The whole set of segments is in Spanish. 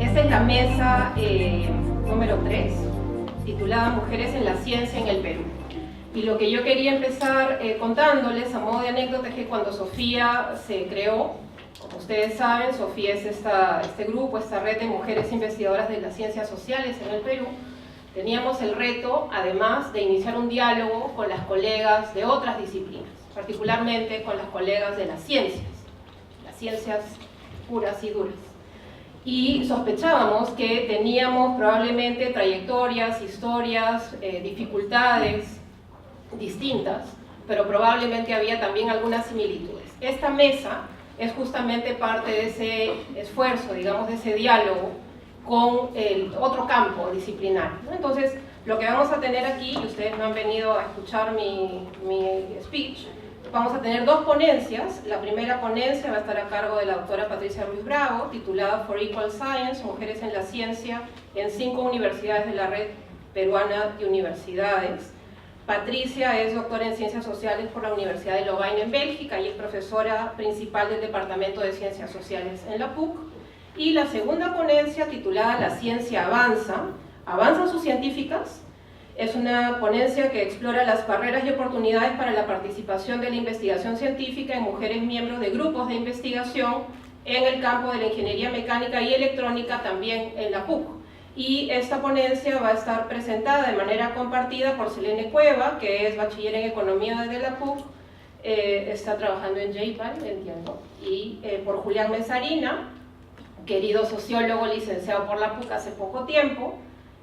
Esta es la mesa número 3, titulada Mujeres en la Ciencia en el Perú. Y lo que yo quería empezar contándoles a modo de anécdota es que cuando Sofía se creó, como ustedes saben, Sofía es este grupo, esta red de mujeres investigadoras de las ciencias sociales en el Perú. Teníamos el reto, además, de iniciar un diálogo con las colegas de otras disciplinas, particularmente con las colegas de las ciencias puras y duras. Y sospechábamos que teníamos probablemente trayectorias, historias, dificultades distintas, pero probablemente había también algunas similitudes. Esta mesa es justamente parte de ese esfuerzo, digamos, de ese diálogo con el otro campo disciplinario, ¿no? Entonces, lo que vamos a tener aquí, y ustedes me han venido a escuchar mi speech, vamos a tener dos ponencias. La primera ponencia va a estar a cargo de la doctora Patricia Ruiz Bravo, titulada For Equal Science, Mujeres en la Ciencia en 5 universidades de la Red Peruana de Universidades. Patricia es doctora en Ciencias Sociales por la Universidad de Lovaina en Bélgica y es profesora principal del Departamento de Ciencias Sociales en la PUC. Y la segunda ponencia, titulada La Ciencia Avanza, ¿avanzan sus científicas? Es una ponencia que explora las barreras y oportunidades para la participación de la investigación científica en mujeres miembros de grupos de investigación en el campo de la ingeniería mecánica y electrónica, también en la PUC. Y esta ponencia va a estar presentada de manera compartida por Selene Cueva, que es bachiller en Economía desde la PUC, está trabajando en JPAL, entiendo, y por Julián Mesarina, querido sociólogo licenciado por la PUC hace poco tiempo.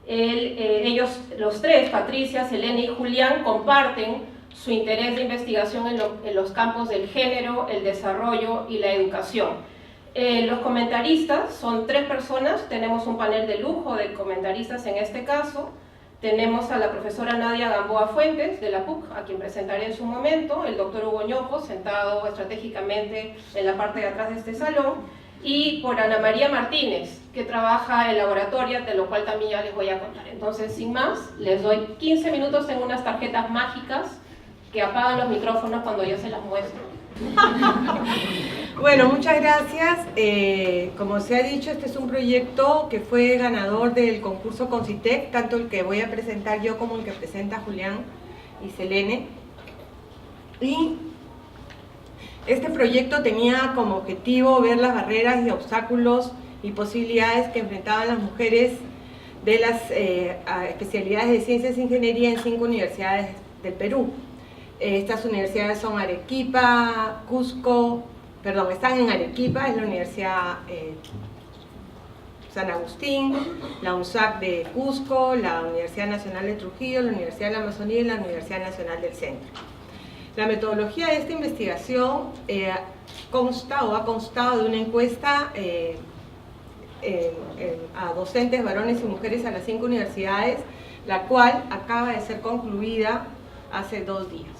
Ellos, los tres, Patricia, Selene y Julián, comparten su interés de investigación en los campos del género, el desarrollo y la educación. Los comentaristas son 3 personas, tenemos un panel de lujo de comentaristas en este caso. Tenemos a la profesora Nadia Gamboa Fuentes de la PUC, a quien presentaré en su momento, el doctor Hugo Ñojo, sentado estratégicamente en la parte de atrás de este salón, y por Ana María Martínez, que trabaja en laboratorio, de lo cual también ya les voy a contar. Entonces, sin más, les doy 15 minutos en unas tarjetas mágicas que apagan los micrófonos cuando yo se las muestro. Bueno, muchas gracias. Como se ha dicho, este es un proyecto que fue ganador del concurso Concitec, tanto el que voy a presentar yo como el que presenta Julián y Selene. Y este proyecto tenía como objetivo ver las barreras y obstáculos y posibilidades que enfrentaban las mujeres de las especialidades de ciencias e ingeniería en 5 universidades del Perú. Estas universidades son Arequipa, Cusco, perdón, están en Arequipa, es la Universidad San Agustín, la UNSAC de Cusco, la Universidad Nacional de Trujillo, la Universidad de la Amazonía y la Universidad Nacional del Centro. La metodología de esta investigación ha constado de una encuesta a docentes, varones y mujeres a las 5 universidades, la cual acaba de ser concluida hace 2 días,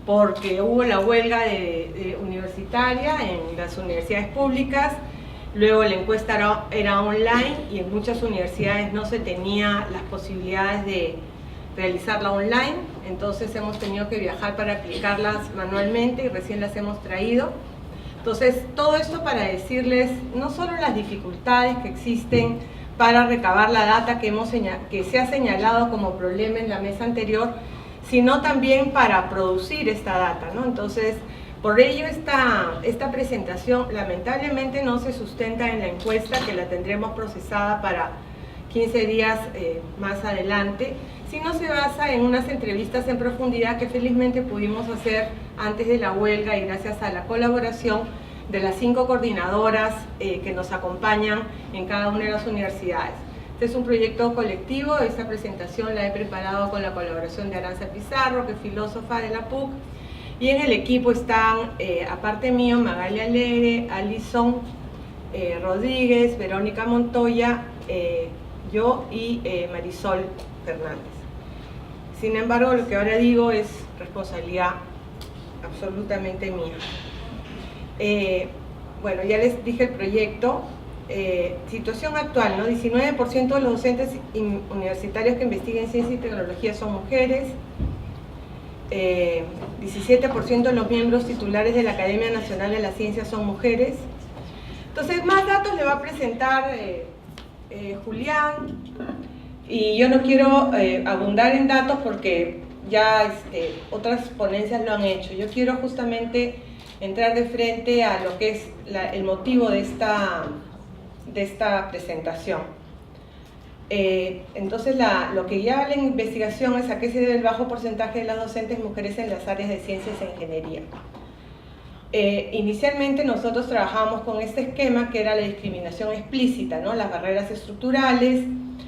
porque hubo la huelga universitaria en las universidades públicas. Luego la encuesta era online y en muchas universidades no se tenía las posibilidades de realizarla online, entonces hemos tenido que viajar para aplicarlas manualmente y recién las hemos traído. Entonces, todo esto para decirles no solo las dificultades que existen para recabar la data que se ha señalado como problema en la mesa anterior, sino también para producir esta data, ¿no? Entonces, por ello esta presentación lamentablemente no se sustenta en la encuesta, que la tendremos procesada para 15 días más adelante, sino se basa en unas entrevistas en profundidad que felizmente pudimos hacer antes de la huelga y gracias a la colaboración de las 5 coordinadoras que nos acompañan en cada una de las universidades. Este es un proyecto colectivo. Esta presentación la he preparado con la colaboración de Aranza Pizarro, que es filósofa de la PUC, y en el equipo están, aparte mío, Magali Alegre, Alison Rodríguez, Verónica Montoya, yo y Marisol Fernández. Sin embargo, lo que ahora digo es responsabilidad absolutamente mía. Bueno, ya les dije el proyecto. Situación actual, ¿no? 19% de los docentes universitarios que investiguen ciencia y tecnología son mujeres. 17% de los miembros titulares de la Academia Nacional de las Ciencias son mujeres. Entonces, más datos le va a presentar Julián, y yo no quiero abundar en datos porque ya otras ponencias lo han hecho. Yo quiero justamente entrar de frente a lo que es el motivo de esta presentación. Entonces, lo que lleva la investigación es a qué se debe el bajo porcentaje de las docentes mujeres en las áreas de ciencias e ingeniería. Inicialmente nosotros trabajamos con este esquema que era la discriminación explícita, ¿no? Las barreras estructurales,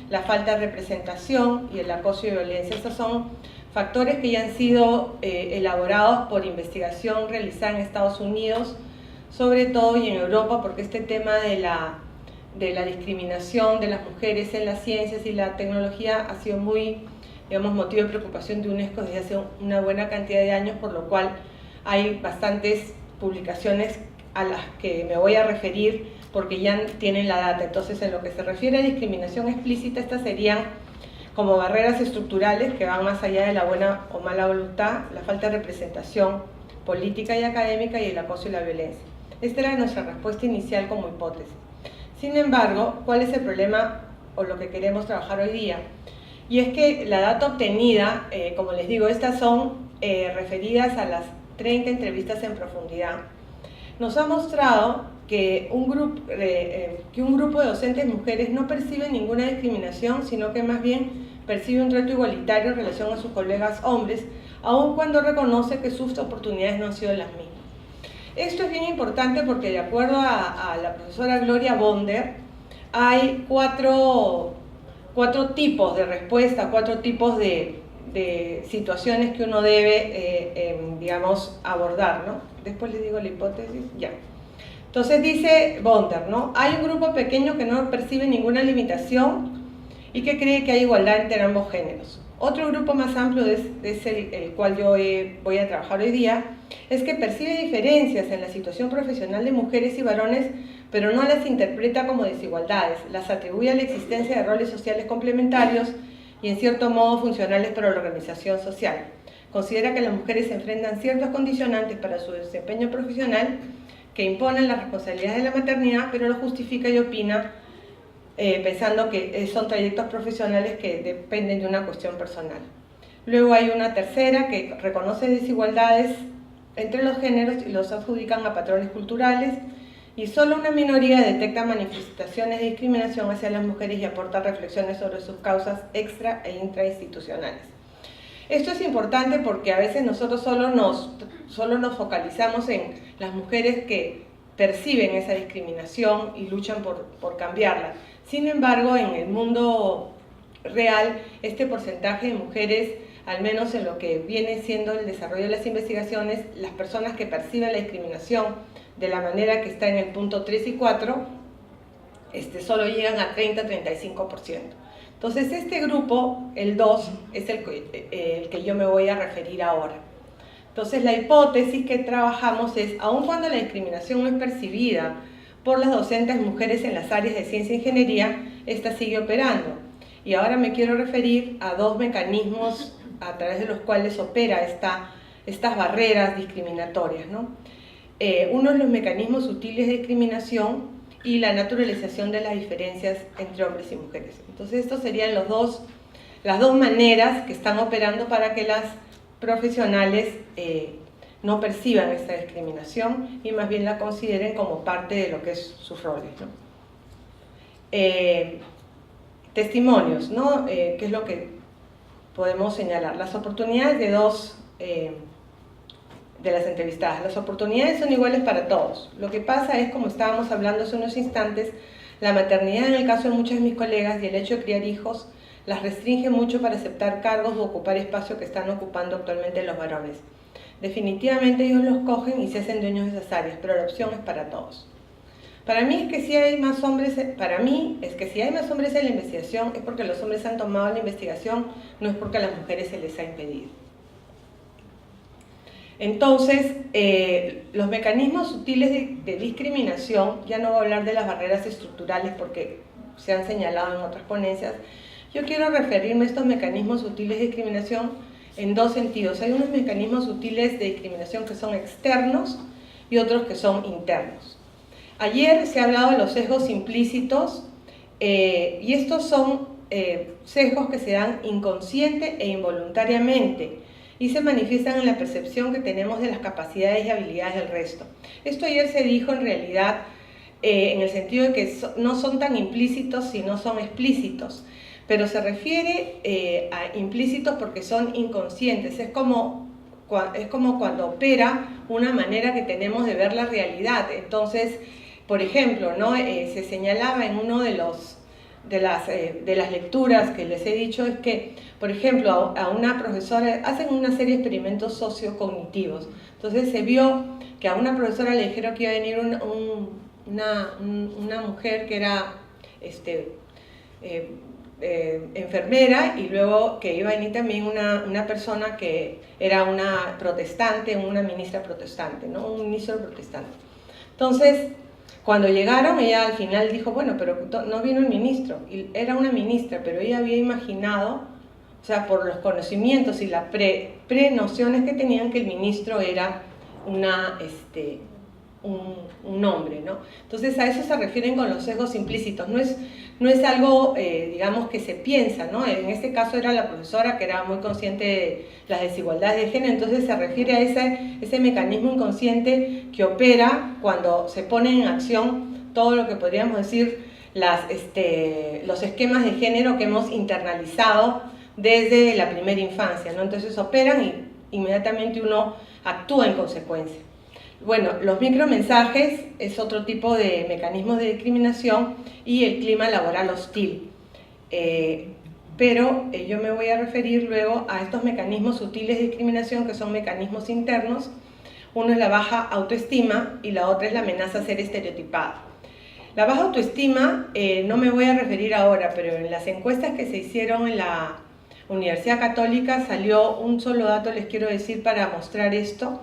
la falta de representación y el acoso y violencia. Estos son factores que ya han sido elaborados por investigación realizada en Estados Unidos, sobre todo, y en Europa, porque este tema de la discriminación de las mujeres en las ciencias y la tecnología ha sido muy, digamos, motivo de preocupación de UNESCO desde hace una buena cantidad de años, por lo cual hay bastantes publicaciones a las que me voy a referir porque ya tienen la data. Entonces, en lo que se refiere a discriminación explícita, estas serían como barreras estructurales que van más allá de la buena o mala voluntad, la falta de representación política y académica y el acoso y la violencia. Esta era nuestra respuesta inicial como hipótesis. Sin embargo, ¿cuál es el problema o lo que queremos trabajar hoy día? Y es que la data obtenida, como les digo, estas son referidas a las 30 entrevistas en profundidad, nos ha mostrado que un grupo de docentes mujeres no percibe ninguna discriminación, sino que más bien percibe un trato igualitario en relación a sus colegas hombres, aun cuando reconoce que sus oportunidades no han sido las mismas. Esto es bien importante porque, de acuerdo a la profesora Gloria Bonder, hay cuatro tipos de respuesta, 4 tipos de situaciones que uno debe, digamos, abordar, ¿no? Después les digo la hipótesis, ya. Entonces dice Bonder, ¿no? Hay un grupo pequeño que no percibe ninguna limitación y que cree que hay igualdad entre ambos géneros. Otro grupo más amplio, es el cual yo voy a trabajar hoy día, es que percibe diferencias en la situación profesional de mujeres y varones, pero no las interpreta como desigualdades, las atribuye a la existencia de roles sociales complementarios y en cierto modo funcionales para la organización social. Considera que las mujeres se enfrentan ciertos condicionantes para su desempeño profesional que imponen las responsabilidades de la maternidad, pero lo justifica y opina pensando que son trayectos profesionales que dependen de una cuestión personal. Luego hay una tercera que reconoce desigualdades entre los géneros y los adjudican a patrones culturales, y solo una minoría detecta manifestaciones de discriminación hacia las mujeres y aporta reflexiones sobre sus causas extra e intrainstitucionales. Esto es importante porque a veces nosotros solo nos focalizamos en las mujeres que perciben esa discriminación y luchan por cambiarla. Sin embargo, en el mundo real, este porcentaje de mujeres, al menos en lo que viene siendo el desarrollo de las investigaciones, las personas que perciben la discriminación de la manera que está en el punto 3 y 4, solo llegan a 30-35%. Entonces, este grupo, el 2, es el que yo me voy a referir ahora. Entonces, la hipótesis que trabajamos es, aun cuando la discriminación no es percibida por las docentes mujeres en las áreas de ciencia e ingeniería, esta sigue operando. Y ahora me quiero referir a 2 mecanismos a través de los cuales opera estas barreras discriminatorias, ¿no? Uno es los mecanismos sutiles de discriminación y la naturalización de las diferencias entre hombres y mujeres. Entonces, estos serían las dos maneras que están operando para que las profesionales no perciban esta discriminación y más bien la consideren como parte de lo que es sus roles, ¿no? Testimonios, ¿no? ¿Qué es lo que podemos señalar? Las oportunidades de las entrevistadas. Las oportunidades son iguales para todos. Lo que pasa es, como estábamos hablando hace unos instantes, la maternidad en el caso de muchas de mis colegas y el hecho de criar hijos las restringe mucho para aceptar cargos o ocupar espacios que están ocupando actualmente los varones. Definitivamente ellos los cogen y se hacen dueños de esas áreas, pero la opción es para todos. Para mí es que si hay más hombres en la investigación es porque los hombres han tomado la investigación, no es porque a las mujeres se les ha impedido. Entonces, los mecanismos sutiles de discriminación, ya no voy a hablar de las barreras estructurales porque se han señalado en otras ponencias, yo quiero referirme a estos mecanismos sutiles de discriminación en 2 sentidos. Hay unos mecanismos sutiles de discriminación que son externos y otros que son internos. Ayer se ha hablado de los sesgos implícitos y estos son sesgos que se dan inconsciente e involuntariamente y se manifiestan en la percepción que tenemos de las capacidades y habilidades del resto. Esto ayer se dijo en realidad en el sentido de que no son tan implícitos sino son explícitos, pero se refiere a implícitos porque son inconscientes. Es como cuando opera una manera que tenemos de ver la realidad. Entonces, por ejemplo, ¿no? Se señalaba en uno de las lecturas que les he dicho, es que, por ejemplo, a una profesora hacen una serie de experimentos sociocognitivos. Entonces se vio que a una profesora le dijeron que iba a venir una mujer que era enfermera, y luego que iba a venir también una persona que era una protestante, una ministra protestante, ¿no? Un ministro protestante. Entonces, cuando llegaron, ella al final dijo, bueno, pero no vino el ministro, y era una ministra, pero ella había imaginado, o sea, por los conocimientos y las pre-nociones que tenían, que el ministro era un hombre, ¿no? Entonces a eso se refieren con los sesgos implícitos, no es algo, digamos, que se piensa, ¿no? En este caso era la profesora que era muy consciente de las desigualdades de género, entonces se refiere a ese mecanismo inconsciente que opera cuando se pone en acción todo lo que podríamos decir los esquemas de género que hemos internalizado desde la primera infancia, ¿no? Entonces operan y inmediatamente uno actúa en consecuencia. Bueno, los micromensajes es otro tipo de mecanismos de discriminación, y el clima laboral hostil. Pero yo me voy a referir luego a estos mecanismos sutiles de discriminación, que son mecanismos internos. Uno es la baja autoestima y la otra es la amenaza a ser estereotipada. La baja autoestima no me voy a referir ahora, pero en las encuestas que se hicieron en la Universidad Católica salió un solo dato, les quiero decir, para mostrar esto.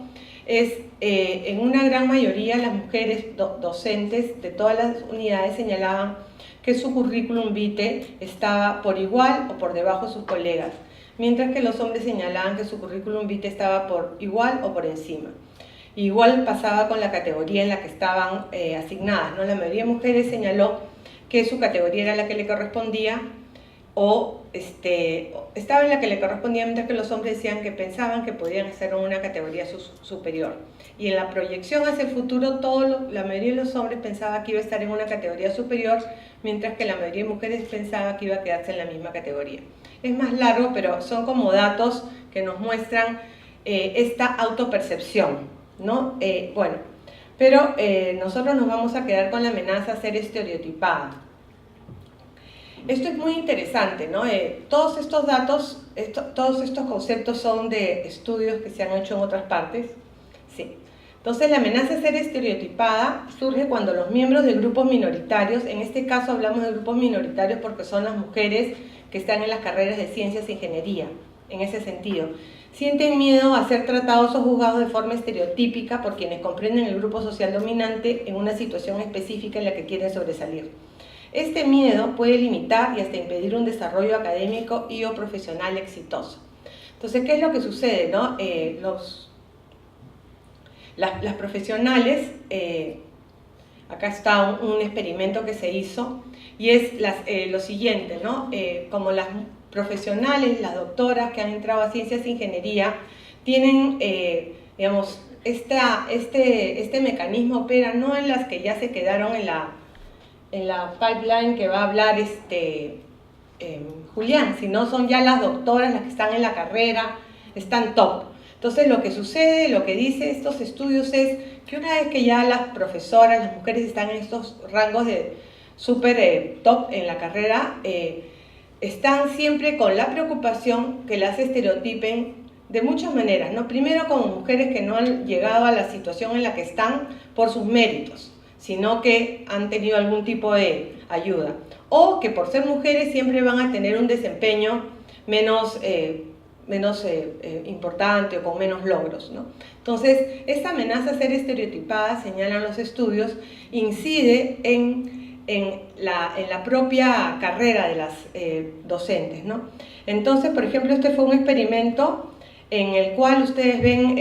En una gran mayoría las mujeres docentes de todas las unidades señalaban que su currículum vitae estaba por igual o por debajo de sus colegas, mientras que los hombres señalaban que su currículum vitae estaba por igual o por encima. Igual pasaba con la categoría en la que estaban asignadas, ¿no? La mayoría de mujeres señaló que su categoría era la que le correspondía, o estaba en la que le correspondía, mientras que los hombres decían que pensaban que podían estar en una categoría superior. Y en la proyección hacia el futuro, la mayoría de los hombres pensaba que iba a estar en una categoría superior, mientras que la mayoría de mujeres pensaba que iba a quedarse en la misma categoría. Es más largo, pero son como datos que nos muestran esta autopercepción, ¿no? Bueno, pero nosotros nos vamos a quedar con la amenaza a ser estereotipada. Esto es muy interesante, ¿no? Todos estos datos, todos estos conceptos son de estudios que se han hecho en otras partes. Sí. Entonces, la amenaza a ser estereotipada surge cuando los miembros de grupos minoritarios, en este caso hablamos de grupos minoritarios porque son las mujeres que están en las carreras de ciencias e ingeniería, en ese sentido, sienten miedo a ser tratados o juzgados de forma estereotípica por quienes comprenden el grupo social dominante en una situación específica en la que quieren sobresalir. Este miedo puede limitar y hasta impedir un desarrollo académico y o profesional exitoso. Entonces, ¿qué es lo que sucede, no? Las profesionales, acá está un experimento que se hizo, y es lo siguiente, ¿no? Como las profesionales, las doctoras que han entrado a ciencias e ingeniería, tienen, digamos, este mecanismo opera no en las que ya se quedaron en la pipeline que va a hablar Julián, sino son ya las doctoras las que están en la carrera, están top. Entonces lo que sucede, lo que dice estos estudios es que una vez que ya las profesoras, las mujeres están en estos rangos de súper top en la carrera, están siempre con la preocupación que las estereotipen de muchas maneras, ¿no? Primero, como mujeres que no han llegado a la situación en la que están por sus méritos, sino que han tenido algún tipo de ayuda, o que por ser mujeres siempre van a tener un desempeño menos importante o con menos logros, ¿no? Entonces, esta amenaza a ser estereotipada, señalan los estudios, incide en la propia carrera de las docentes, ¿no? Entonces, por ejemplo, este fue un experimento en el cual ustedes ven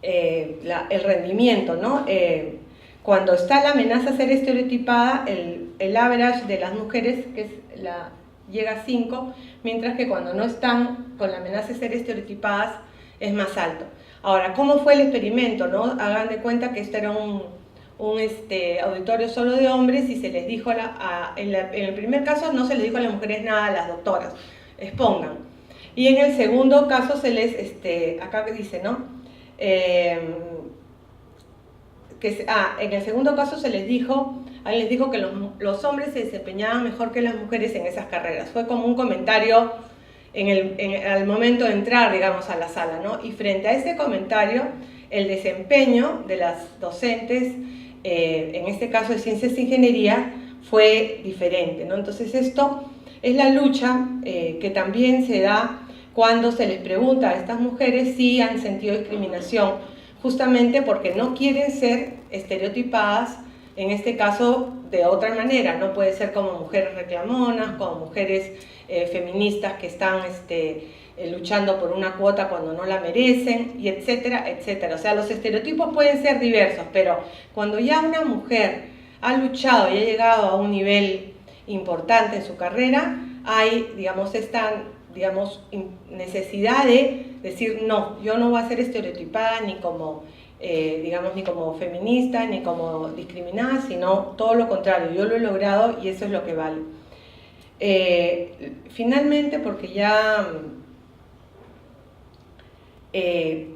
el rendimiento, ¿no? Cuando está la amenaza a ser estereotipada, el average de las mujeres llega a 5, mientras que cuando no están con la amenaza de ser estereotipadas es más alto. Ahora, ¿cómo fue el experimento, no? Hagan de cuenta que este era un auditorio solo de hombres y se les dijo, en el primer caso no se les dijo a las mujeres nada, a las doctoras, expongan. Y en el segundo caso se les, acá dice, ¿no? En el segundo caso se les dijo, alguien les dijo que los hombres se desempeñaban mejor que las mujeres en esas carreras. Fue como un comentario al momento de entrar, digamos, a la sala, ¿no? Y frente a ese comentario, el desempeño de las docentes, en este caso de ciencias e ingeniería, fue diferente, ¿no? Entonces esto es la lucha que también se da cuando se les pregunta a estas mujeres si han sentido discriminación, justamente porque no quieren ser estereotipadas, en este caso de otra manera, no puede ser como mujeres reclamonas, como mujeres feministas que están luchando por una cuota cuando no la merecen, y etcétera, etcétera. O sea, los estereotipos pueden ser diversos, pero cuando ya una mujer ha luchado y ha llegado a un nivel importante en su carrera, hay, digamos, esta necesidad de decir, no, yo no voy a ser estereotipada ni como, ni como feminista, ni como discriminada, sino todo lo contrario, yo lo he logrado y eso es lo que vale. Finalmente, porque ya, me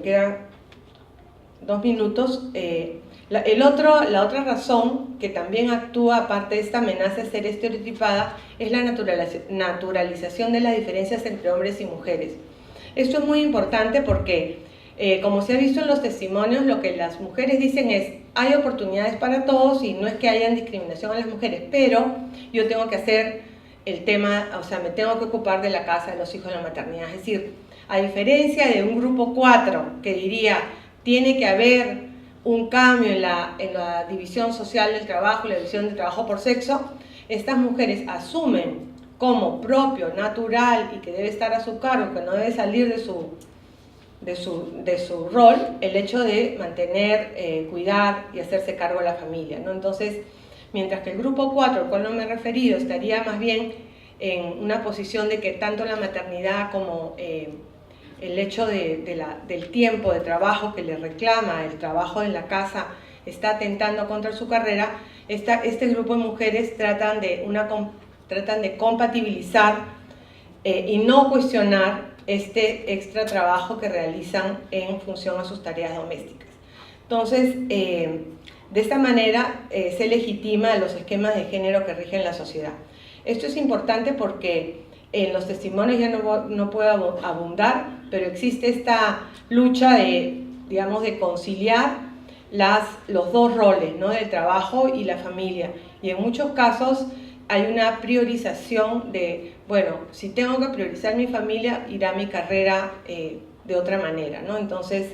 quedan 2 minutos, la otra razón que también actúa, aparte de esta amenaza de ser estereotipada, es la naturalización de las diferencias entre hombres y mujeres. Esto es muy importante porque, como se ha visto en los testimonios, lo que las mujeres dicen es, hay oportunidades para todos y no es que haya discriminación a las mujeres, pero yo tengo que hacer el tema, o sea, me tengo que ocupar de la casa, de los hijos, de la maternidad. Es decir, a diferencia de un grupo 4 que diría, tiene que haber un cambio en la división social del trabajo y la división del trabajo por sexo, estas mujeres asumen como propio, natural y que debe estar a su cargo, que no debe salir de su rol, el hecho de mantener, cuidar y hacerse cargo de la familia, ¿no? Entonces, mientras que el grupo 4, al cual no me he referido, estaría más bien en una posición de que tanto la maternidad como el hecho del tiempo de trabajo que le reclama, el trabajo en la casa, está atentando contra su carrera, este grupo de mujeres tratan de compatibilizar y no cuestionar este extra trabajo que realizan en función a sus tareas domésticas. Entonces, de esta manera se legitima los esquemas de género que rigen la sociedad. Esto es importante porque en los testimonios ya no puedo abundar, pero existe esta lucha de conciliar los dos roles, ¿no? Del trabajo y la familia. Y en muchos casos hay una priorización de, bueno, si tengo que priorizar mi familia, irá mi carrera de otra manera, ¿no? Entonces,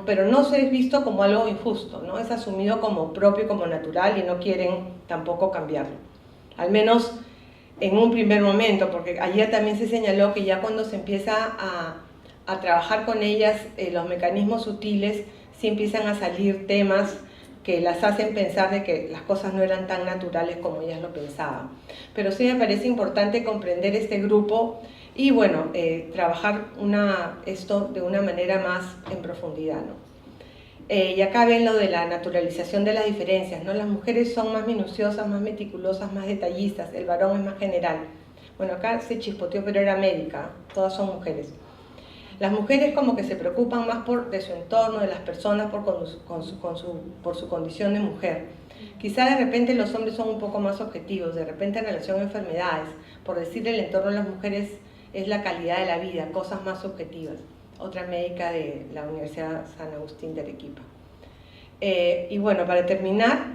pero no se es visto como algo injusto, ¿no? Es asumido como propio, como natural y no quieren tampoco cambiarlo. Al menos en un primer momento, porque ayer también se señaló que ya cuando se empieza a trabajar con ellas, los mecanismos sutiles, sí empiezan a salir temas que las hacen pensar de que las cosas no eran tan naturales como ellas lo pensaban. Pero sí me parece importante comprender este grupo y, bueno, trabajar esto de una manera más en profundidad, ¿no? Y acá ven lo de la naturalización de las diferencias, ¿no? Las mujeres son más minuciosas, más meticulosas, más detallistas, el varón es más general. Bueno, acá se chispoteó, pero era médica, todas son mujeres. Las mujeres como que se preocupan más de su entorno, de las personas, por su condición de mujer. Quizá de repente los hombres son un poco más objetivos, de repente en relación a enfermedades, por decir el entorno de las mujeres es la calidad de la vida, cosas más subjetivas. Otra médica de la Universidad San Agustín de Arequipa. Y bueno, para terminar,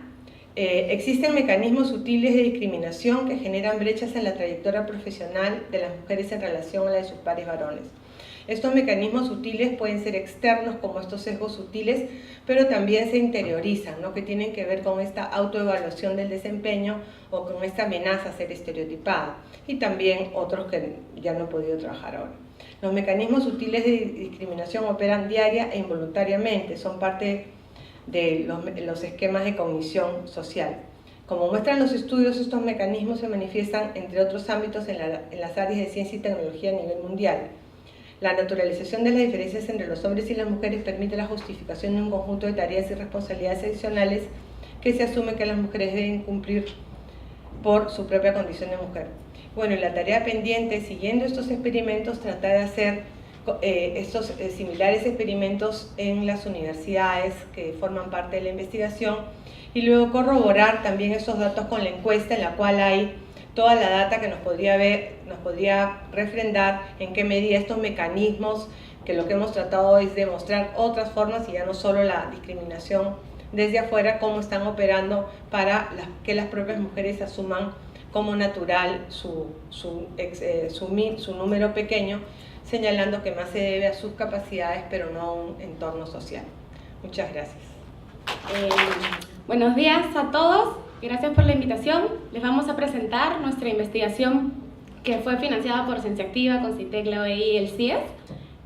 existen mecanismos sutiles de discriminación que generan brechas en la trayectoria profesional de las mujeres en relación a la de sus pares varones. Estos mecanismos sutiles pueden ser externos, como estos sesgos sutiles, pero también se interiorizan, ¿no? Que tienen que ver con esta autoevaluación del desempeño o con esta amenaza a ser estereotipada, y también otros que ya no he podido trabajar ahora. Los mecanismos sutiles de discriminación operan diaria e involuntariamente, son parte de los esquemas de cognición social. Como muestran los estudios, estos mecanismos se manifiestan, entre otros ámbitos, en las áreas de ciencia y tecnología a nivel mundial. La naturalización de las diferencias entre los hombres y las mujeres permite la justificación de un conjunto de tareas y responsabilidades adicionales que se asume que las mujeres deben cumplir por su propia condición de mujer. Bueno, y la tarea pendiente, siguiendo estos experimentos, tratar de hacer estos similares experimentos en las universidades que forman parte de la investigación y luego corroborar también esos datos con la encuesta en la cual hay toda la data que nos podría refrendar en qué medida estos mecanismos, que lo que hemos tratado es demostrar otras formas y ya no solo la discriminación desde afuera, cómo están operando para que las propias mujeres asuman como natural su número pequeño, señalando que más se debe a sus capacidades, pero no a un entorno social. Muchas gracias. Buenos días a todos, gracias por la invitación. Les vamos a presentar nuestra investigación que fue financiada por Ciencia Activa, Concitec, la OEI y el CIES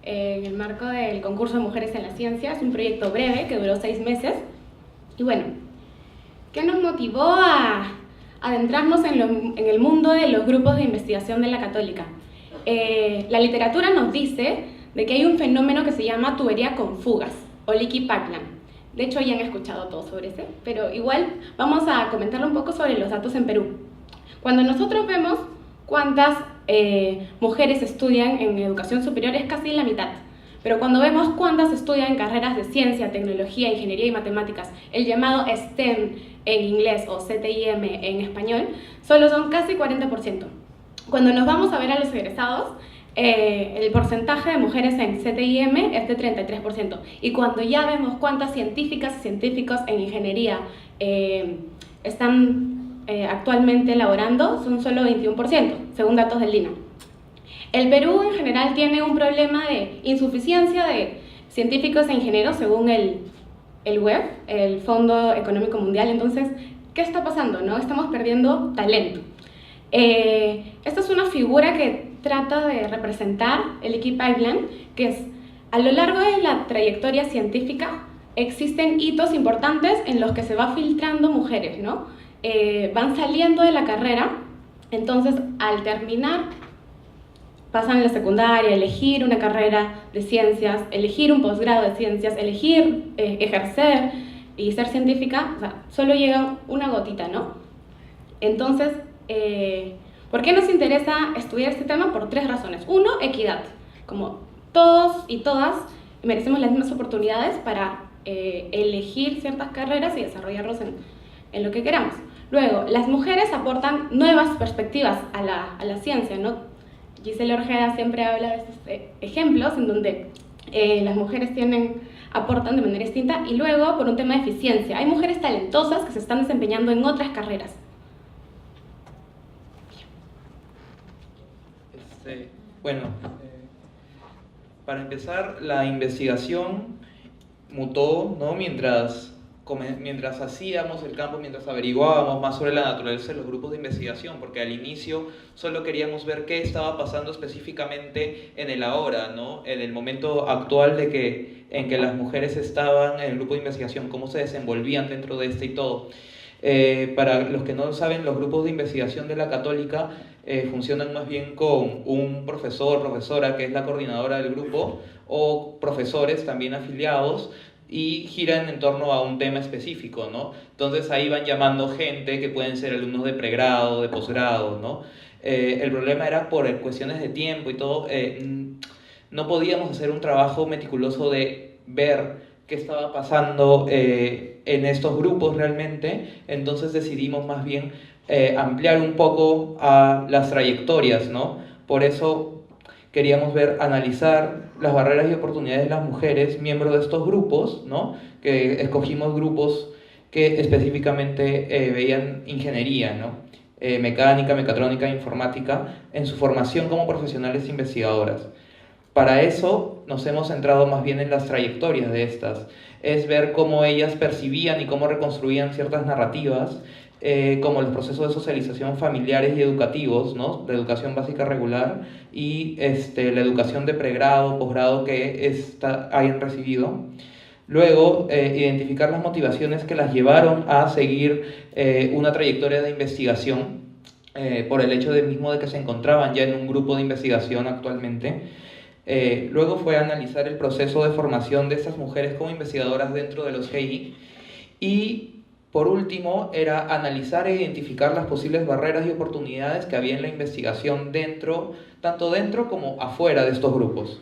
en el marco del concurso de Mujeres en la Ciencia. Es un proyecto breve que duró 6 meses. Y bueno, ¿qué nos motivó a adentrarnos en el mundo de los grupos de investigación de la Católica? La literatura nos dice de que hay un fenómeno que se llama tubería con fugas o leaky pipeline. De hecho, ya han escuchado todo sobre ese, pero igual vamos a comentar un poco sobre los datos en Perú. Cuando nosotros vemos cuántas mujeres estudian en educación superior, es casi la mitad. Pero cuando vemos cuántas estudian en carreras de ciencia, tecnología, ingeniería y matemáticas, el llamado STEM en inglés o CTIM en español, solo son casi 40%. Cuando nos vamos a ver a los egresados, el porcentaje de mujeres en CTIM es de 33%. Y cuando ya vemos cuántas científicas y científicos en ingeniería están actualmente laborando, son solo 21%, según datos del DINA. El Perú en general tiene un problema de insuficiencia de científicos e ingenieros según el WEF, el Fondo Económico Mundial. Entonces, ¿qué está pasando? ¿No? Estamos perdiendo talento. Esta es una figura que trata de representar el leaky pipeline, que es a lo largo de la trayectoria científica existen hitos importantes en los que se va filtrando mujeres, ¿no? Van saliendo de la carrera, entonces al terminar pasan a la secundaria, elegir una carrera de ciencias, elegir un posgrado de ciencias, elegir ejercer y ser científica, o sea, solo llega una gotita, ¿no? Entonces, ¿por qué nos interesa estudiar este tema? Por 3 razones. 1, equidad. Como todos y todas merecemos las mismas oportunidades para elegir ciertas carreras y desarrollarnos en lo que queramos. Luego, las mujeres aportan nuevas perspectivas a la ciencia, ¿no? Gisela Orjeda siempre habla de estos ejemplos en donde las mujeres aportan de manera distinta. Y luego, por un tema de eficiencia, hay mujeres talentosas que se están desempeñando en otras carreras. Bueno, para empezar, la investigación mutó, ¿no? Mientras hacíamos el campo, mientras averiguábamos más sobre la naturaleza de los grupos de investigación, porque al inicio solo queríamos ver qué estaba pasando específicamente en el ahora, ¿no? En el momento actual en que las mujeres estaban en el grupo de investigación, cómo se desenvolvían dentro de este y todo. Para los que no saben, los grupos de investigación de la Católica funcionan más bien con un profesor, profesora, que es la coordinadora del grupo, o profesores también afiliados, y giran en torno a un tema específico, ¿no? Entonces ahí van llamando gente que pueden ser alumnos de pregrado, de posgrado, ¿no? El problema era por cuestiones de tiempo y todo, no podíamos hacer un trabajo meticuloso de ver qué estaba pasando en estos grupos realmente, entonces decidimos más bien ampliar un poco a las trayectorias, ¿no? Por eso queríamos analizar las barreras y oportunidades de las mujeres miembros de estos grupos, ¿no? Que escogimos grupos que específicamente veían ingeniería, ¿no? Mecánica, mecatrónica, informática, en su formación como profesionales investigadoras. Para eso nos hemos centrado más bien en las trayectorias de estas, es ver cómo ellas percibían y cómo reconstruían ciertas narrativas como los procesos de socialización familiares y educativos, ¿no? De educación básica regular y la educación de pregrado, posgrado que hayan recibido. Luego, identificar las motivaciones que las llevaron a seguir una trayectoria de investigación por el hecho de que se encontraban ya en un grupo de investigación actualmente. Luego fue analizar el proceso de formación de estas mujeres como investigadoras dentro de los GI. Y por último, era analizar e identificar las posibles barreras y oportunidades que había en la investigación tanto dentro como afuera de estos grupos.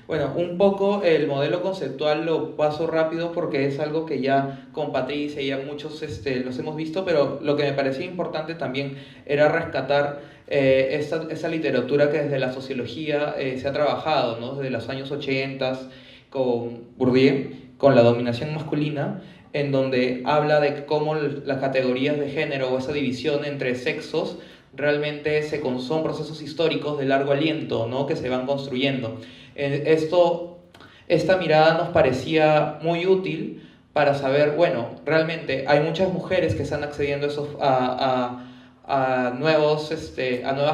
Bueno, un poco el modelo conceptual lo paso rápido porque es algo que ya con Patricia y ya muchos los hemos visto, pero lo que me parecía importante también era rescatar esa literatura que desde la sociología se ha trabajado, ¿no? Desde los años 80 con Bourdieu, con la dominación masculina, en donde habla de cómo las categorías de género o esa división entre sexos realmente son procesos históricos de largo aliento, ¿no? Que se van construyendo. Esta mirada nos parecía muy útil para saber, bueno, realmente hay muchas mujeres que están accediendo a nuevas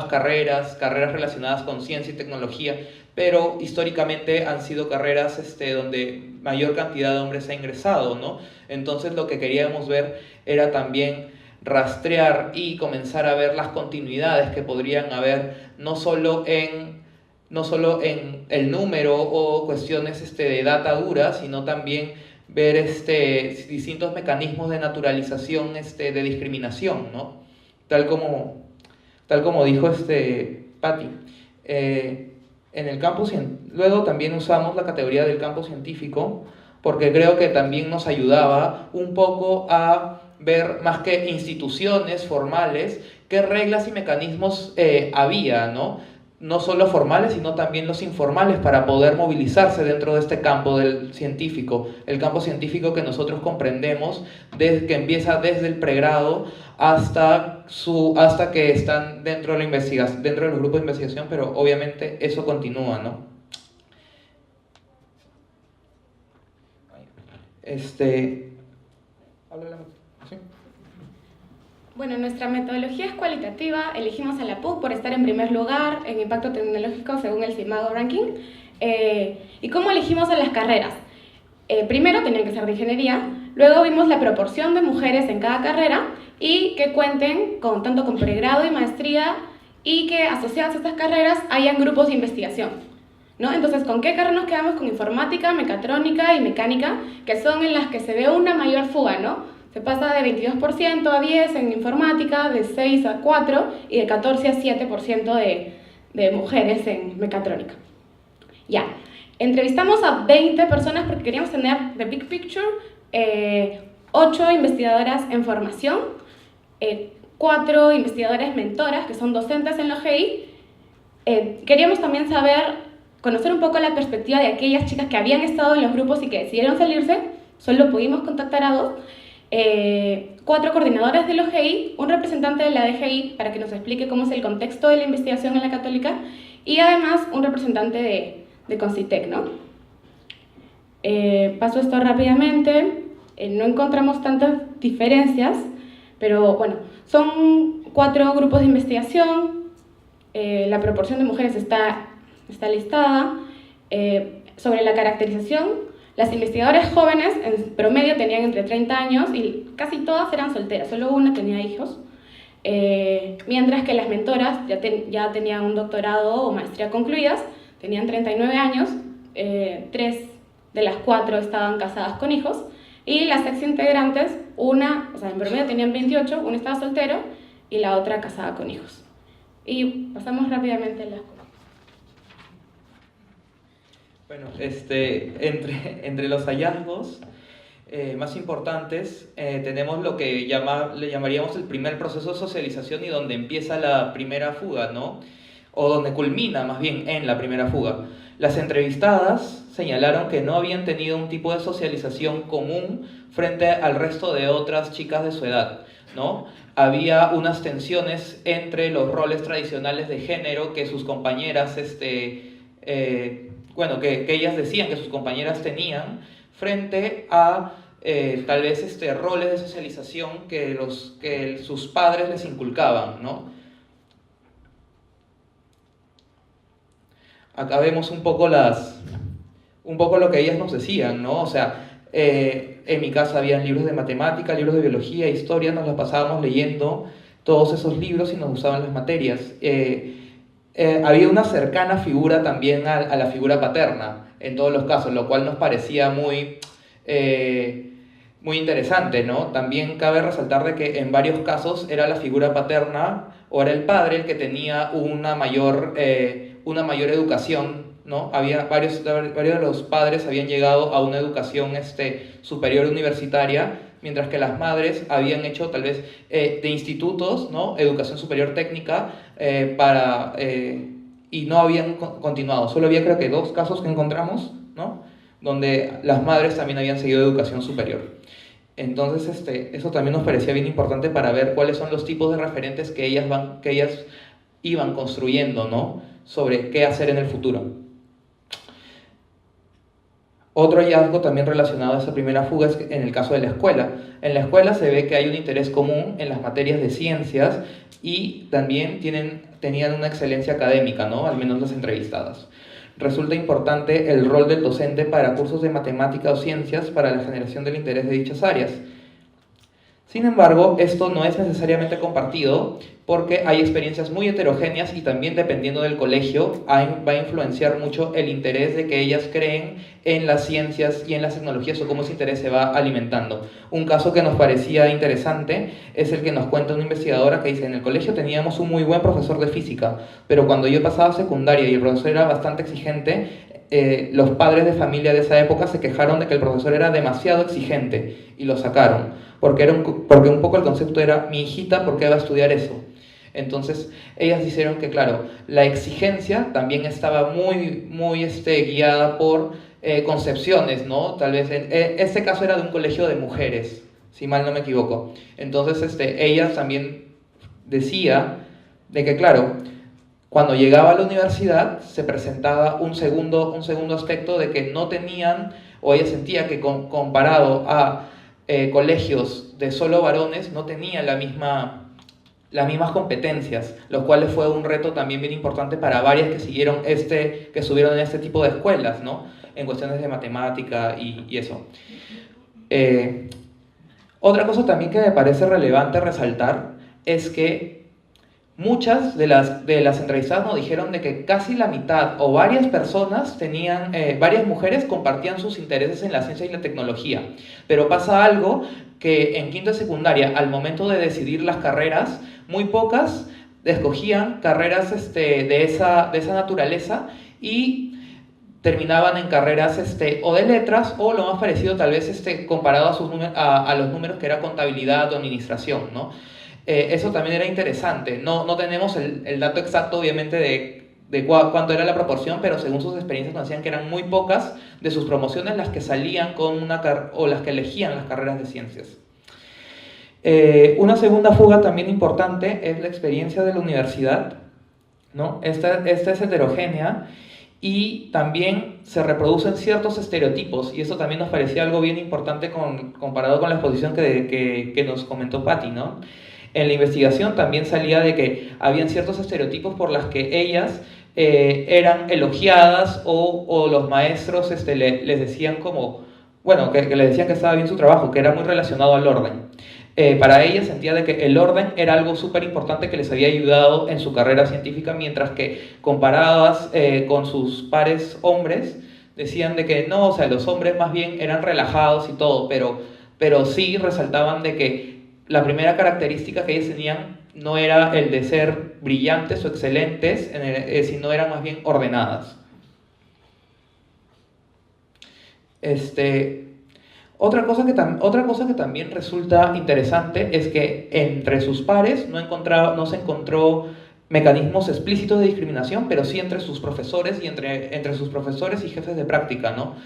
carreras relacionadas con ciencia y tecnología, pero históricamente han sido carreras donde mayor cantidad de hombres ha ingresado, ¿no? Entonces lo que queríamos ver era también rastrear y comenzar a ver las continuidades que podrían haber, no solo en el número o cuestiones de data dura, sino también ver distintos mecanismos de naturalización de discriminación, ¿no? Tal como dijo Patti. En el campo, luego también usamos la categoría del campo científico, porque creo que también nos ayudaba un poco a ver, más que instituciones formales, qué reglas y mecanismos había, ¿no? No solo formales, sino también los informales para poder movilizarse dentro de este campo del científico. El campo científico que nosotros comprendemos, que empieza desde el pregrado hasta que están dentro de los grupos de investigación, pero obviamente eso continúa, ¿no? ¿Sí? Bueno, nuestra metodología es cualitativa. Elegimos a la PUC por estar en primer lugar en impacto tecnológico según el CIMAGO Ranking. ¿Y cómo elegimos a las carreras? Primero tenían que ser de ingeniería, luego vimos la proporción de mujeres en cada carrera y que cuenten tanto con pregrado y maestría y que asociadas a estas carreras hayan grupos de investigación, ¿no? Entonces, ¿con qué carreras nos quedamos? Con informática, mecatrónica y mecánica, que son en las que se ve una mayor fuga, ¿no? Se pasa de 22% a 10% en informática, de 6 a 4 y de 14 a 7% de mujeres en mecatrónica. Ya, entrevistamos a 20 personas porque queríamos tener the big picture, 8 investigadoras en formación, 4 investigadoras mentoras que son docentes en los GI. Queríamos también conocer un poco la perspectiva de aquellas chicas que habían estado en los grupos y que decidieron salirse. Solo pudimos contactar a 2. 4 coordinadoras de los GI, un representante de la DGI para que nos explique cómo es el contexto de la investigación en la Católica y además un representante de Concitec, ¿no? Paso esto rápidamente. No encontramos tantas diferencias, pero bueno, son 4 grupos de investigación. La proporción de mujeres está listada. Sobre la caracterización, las investigadoras jóvenes en promedio tenían entre 30 años y casi todas eran solteras, solo una tenía hijos, mientras que las mentoras ya tenían un doctorado o maestría concluidas, tenían 39 años, 3 de las 4 estaban casadas con hijos, y las ex integrantes, en promedio tenían 28, una estaba soltero y la otra casada con hijos. Y pasamos rápidamente las cosas. Bueno, entre los hallazgos más importantes tenemos lo que le llamaríamos el primer proceso de socialización y donde empieza la primera fuga, ¿no? O donde culmina más bien en la primera fuga. Las entrevistadas señalaron que no habían tenido un tipo de socialización común frente al resto de otras chicas de su edad, ¿no? Había unas tensiones entre los roles tradicionales de género que sus compañeras que ellas decían que sus compañeras tenían frente a tal vez roles de socialización que sus padres les inculcaban, ¿no? Acá vemos un poco lo que ellas nos decían, ¿no? O sea, en mi casa habían libros de matemática, libros de biología, historia, nos los pasábamos leyendo todos esos libros y nos gustaban las materias. Había una cercana figura también a la figura paterna, en todos los casos, lo cual nos parecía muy interesante, ¿no? También cabe resaltar de que en varios casos era la figura paterna o era el padre el que tenía una mayor educación, ¿no? Varios de los padres habían llegado a una educación superior universitaria, mientras que las madres habían hecho tal vez de institutos, ¿no? Educación superior técnica y no habían continuado. Solo había creo que 2 casos que encontramos, ¿no? Donde las madres también habían seguido educación superior. Entonces eso también nos parecía bien importante para ver cuáles son los tipos de referentes que ellas iban construyendo, ¿no? Sobre qué hacer en el futuro. Otro hallazgo también relacionado a esa primera fuga es en el caso de la escuela. En la escuela se ve que hay un interés común en las materias de ciencias y también tenían una excelencia académica, ¿no? Al menos las entrevistadas. Resulta importante el rol del docente para cursos de matemática o ciencias para la generación del interés de dichas áreas. Sin embargo, esto no es necesariamente compartido porque hay experiencias muy heterogéneas y también dependiendo del colegio va a influenciar mucho el interés de que ellas creen en las ciencias y en las tecnologías o cómo ese interés se va alimentando. Un caso que nos parecía interesante es el que nos cuenta una investigadora que dice: en el colegio teníamos un muy buen profesor de física, pero cuando yo pasaba secundaria y el profesor era bastante exigente, los padres de familia de esa época se quejaron de que el profesor era demasiado exigente y lo sacaron, porque un poco el concepto era: mi hijita, ¿por qué va a estudiar eso? Entonces ellas dijeron que claro, la exigencia también estaba muy guiada por concepciones, ¿no? Tal vez este caso era de un colegio de mujeres, si mal no me equivoco. Entonces ellas también decía de que claro, cuando llegaba a la universidad se presentaba un segundo aspecto de que no tenían, o ella sentía que comparado a colegios de solo varones no tenían las mismas competencias, lo cual fue un reto también bien importante para varias que estuvieron en este tipo de escuelas, ¿no? En cuestiones de matemática y eso. Otra cosa también que me parece relevante resaltar es que muchas de las entrevistadas nos dijeron de que casi la mitad o varias personas varias mujeres compartían sus intereses en la ciencia y la tecnología, pero pasa algo que en quinto de secundaria, al momento de decidir las carreras, muy pocas escogían carreras de esa naturaleza y terminaban en carreras o de letras o lo más parecido tal vez comparado a los números que era contabilidad o administración, ¿no? Eso también era interesante. No tenemos el dato exacto obviamente de cuánto era la proporción, pero según sus experiencias nos decían que eran muy pocas de sus promociones las que salían o las que elegían las carreras de ciencias. Una segunda fuga también importante es la experiencia de la universidad, ¿no? Esta es heterogénea y también se reproducen ciertos estereotipos y eso también nos parecía algo bien importante comparado con la exposición que nos comentó Patti, ¿no? En la investigación también salía de que habían ciertos estereotipos por las que ellas eran elogiadas o los maestros les decían como, bueno, que les decían que estaba bien su trabajo, que era muy relacionado al orden. Para ella sentía de que el orden era algo súper importante que les había ayudado en su carrera científica, mientras que comparadas con sus pares hombres, decían de que no, o sea, los hombres más bien eran relajados y todo, pero sí resaltaban de que la primera característica que ellos tenían no era el de ser brillantes o excelentes, sino eran más bien ordenadas. Otra cosa que también resulta interesante es que entre sus pares no se encontró mecanismos explícitos de discriminación, pero sí entre sus profesores y entre sus profesores y jefes de práctica, ¿no?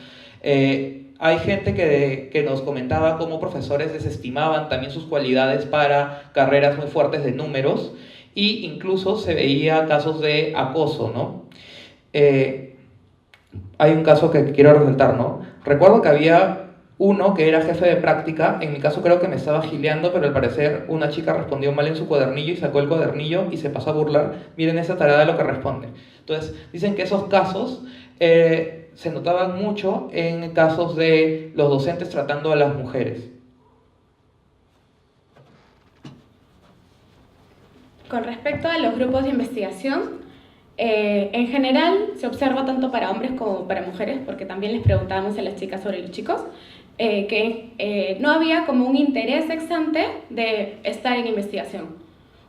Hay gente que nos comentaba cómo profesores desestimaban también sus cualidades para carreras muy fuertes de números e incluso se veía casos de acoso, ¿no? Hay un caso que quiero resaltar, ¿no? Recuerdo que había Uno que era jefe de práctica, en mi caso creo que me estaba gileando, pero al parecer una chica respondió mal en su cuadernillo y sacó el cuadernillo y se pasó a burlar. Miren esa tarea de lo que responde. Entonces, dicen que esos casos se notaban mucho en casos de los docentes tratando a las mujeres. Con respecto a los grupos de investigación, en general se observa tanto para hombres como para mujeres, porque también les preguntábamos a las chicas sobre los chicos, que no había como un interés ex ante de estar en investigación.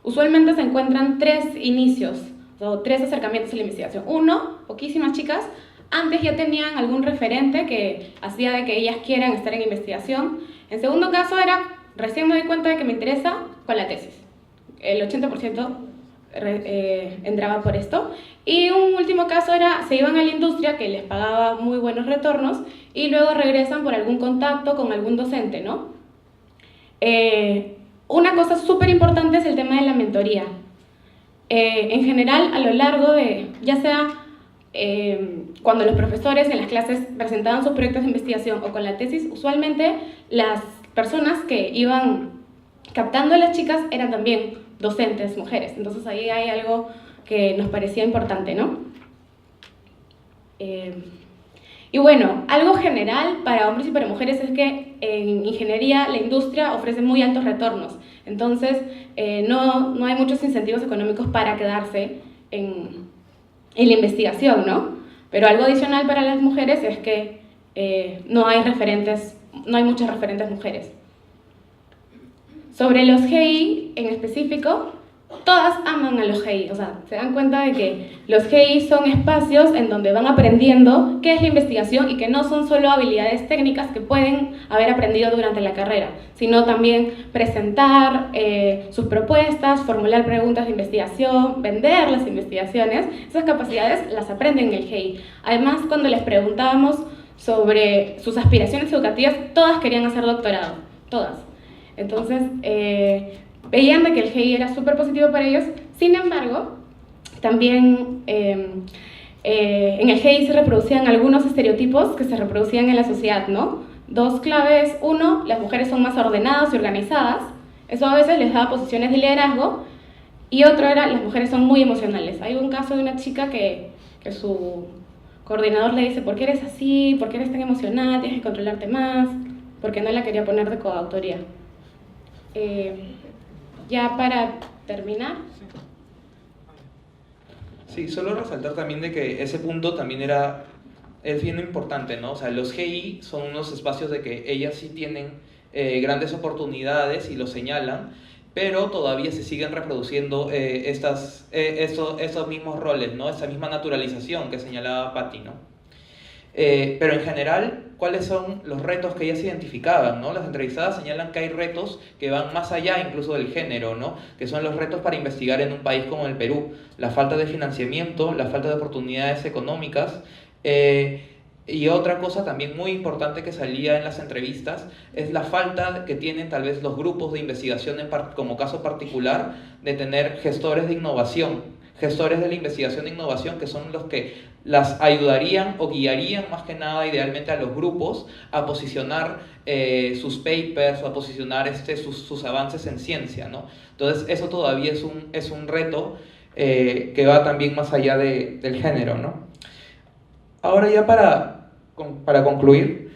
Usualmente se encuentran 3 inicios o 3 acercamientos a la investigación. Uno, poquísimas chicas antes ya tenían algún referente que hacía de que ellas quieran estar en investigación. En segundo caso era, recién me doy cuenta de que me interesa con la tesis. El 80% entraba por esto. Y un último caso era, se iban a la industria que les pagaba muy buenos retornos y luego regresan por algún contacto con algún docente, ¿no? Una cosa súper importante es el tema de la mentoría. En general, a lo largo de, ya sea cuando los profesores en las clases presentaban sus proyectos de investigación o con la tesis, usualmente las personas que iban captando a las chicas eran también docentes, mujeres. Entonces ahí hay algo que nos parecía importante, ¿no? Y bueno, algo general para hombres y para mujeres es que en ingeniería la industria ofrece muy altos retornos. Entonces no hay muchos incentivos económicos para quedarse en la investigación, ¿no? Pero algo adicional para las mujeres es que no hay muchas referentes mujeres. Sobre los GI en específico, todas aman a los GI, o sea, se dan cuenta de que los GI son espacios en donde van aprendiendo qué es la investigación y que no son solo habilidades técnicas que pueden haber aprendido durante la carrera, sino también presentar sus propuestas, formular preguntas de investigación, vender las investigaciones. Esas capacidades las aprenden en el GI. Además, cuando les preguntábamos sobre sus aspiraciones educativas, todas querían hacer doctorado, todas. Entonces, veían de que el GI era súper positivo para ellos. Sin embargo, también en el GI se reproducían algunos estereotipos que se reproducían en la sociedad, ¿no? 2 claves. 1, las mujeres son más ordenadas y organizadas. Eso a veces les daba posiciones de liderazgo. Y otro era, las mujeres son muy emocionales. Hay un caso de una chica que su coordinador le dice, ¿por qué eres así? ¿Por qué eres tan emocional? Tienes que controlarte más. Porque no la quería poner de coautoría. Ya para terminar. Sí, solo resaltar también de que ese punto también es bien importante, ¿no? O sea, los GI son unos espacios de que ellas sí tienen grandes oportunidades y lo señalan, pero todavía se siguen reproduciendo esos mismos roles, ¿no? Esa misma naturalización que señalaba Patti, ¿no? Pero en general, ¿cuáles son los retos que ellas identificaban, ¿no? Las entrevistadas señalan que hay retos que van más allá incluso del género, ¿no? Que son los retos para investigar en un país como el Perú. La falta de financiamiento, la falta de oportunidades económicas. Y otra cosa también muy importante que salía en las entrevistas es la falta que tienen tal vez los grupos de investigación como caso particular de tener gestores de innovación, gestores de la investigación de innovación que son los que las ayudarían o guiarían más que nada idealmente a los grupos a posicionar sus papers o a posicionar sus avances en ciencia, ¿no? Entonces eso todavía es un reto que va también más allá del género, ¿no? Ahora ya para concluir,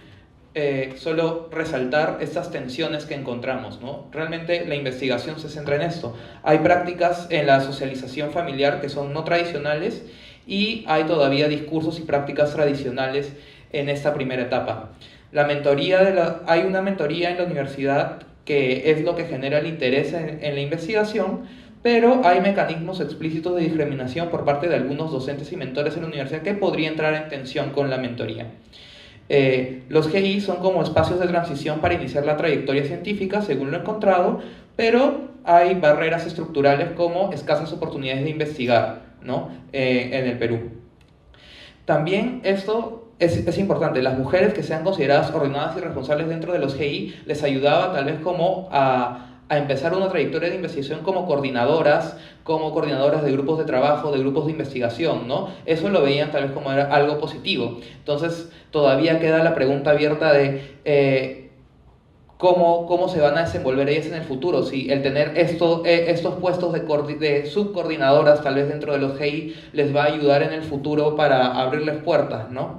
solo resaltar estas tensiones que encontramos, ¿no? Realmente la investigación se centra en esto. Hay prácticas en la socialización familiar que son no tradicionales y hay todavía discursos y prácticas tradicionales en esta primera etapa. Hay una mentoría en la universidad que es lo que genera el interés en la investigación, pero hay mecanismos explícitos de discriminación por parte de algunos docentes y mentores en la universidad que podría entrar en tensión con la mentoría. Los GI son como espacios de transición para iniciar la trayectoria científica, según lo encontrado, pero hay barreras estructurales como escasas oportunidades de investigar, ¿no? En el Perú. También esto es importante, las mujeres que sean consideradas ordenadas y responsables dentro de los GI les ayudaba tal vez como a a empezar una trayectoria de investigación como coordinadoras de grupos de trabajo, de grupos de investigación, ¿no? Eso lo veían tal vez como algo positivo. Entonces, todavía queda la pregunta abierta de cómo se van a desenvolver ellas en el futuro, si el tener estos puestos de subcoordinadoras tal vez dentro de los GI les va a ayudar en el futuro para abrirles puertas, ¿no?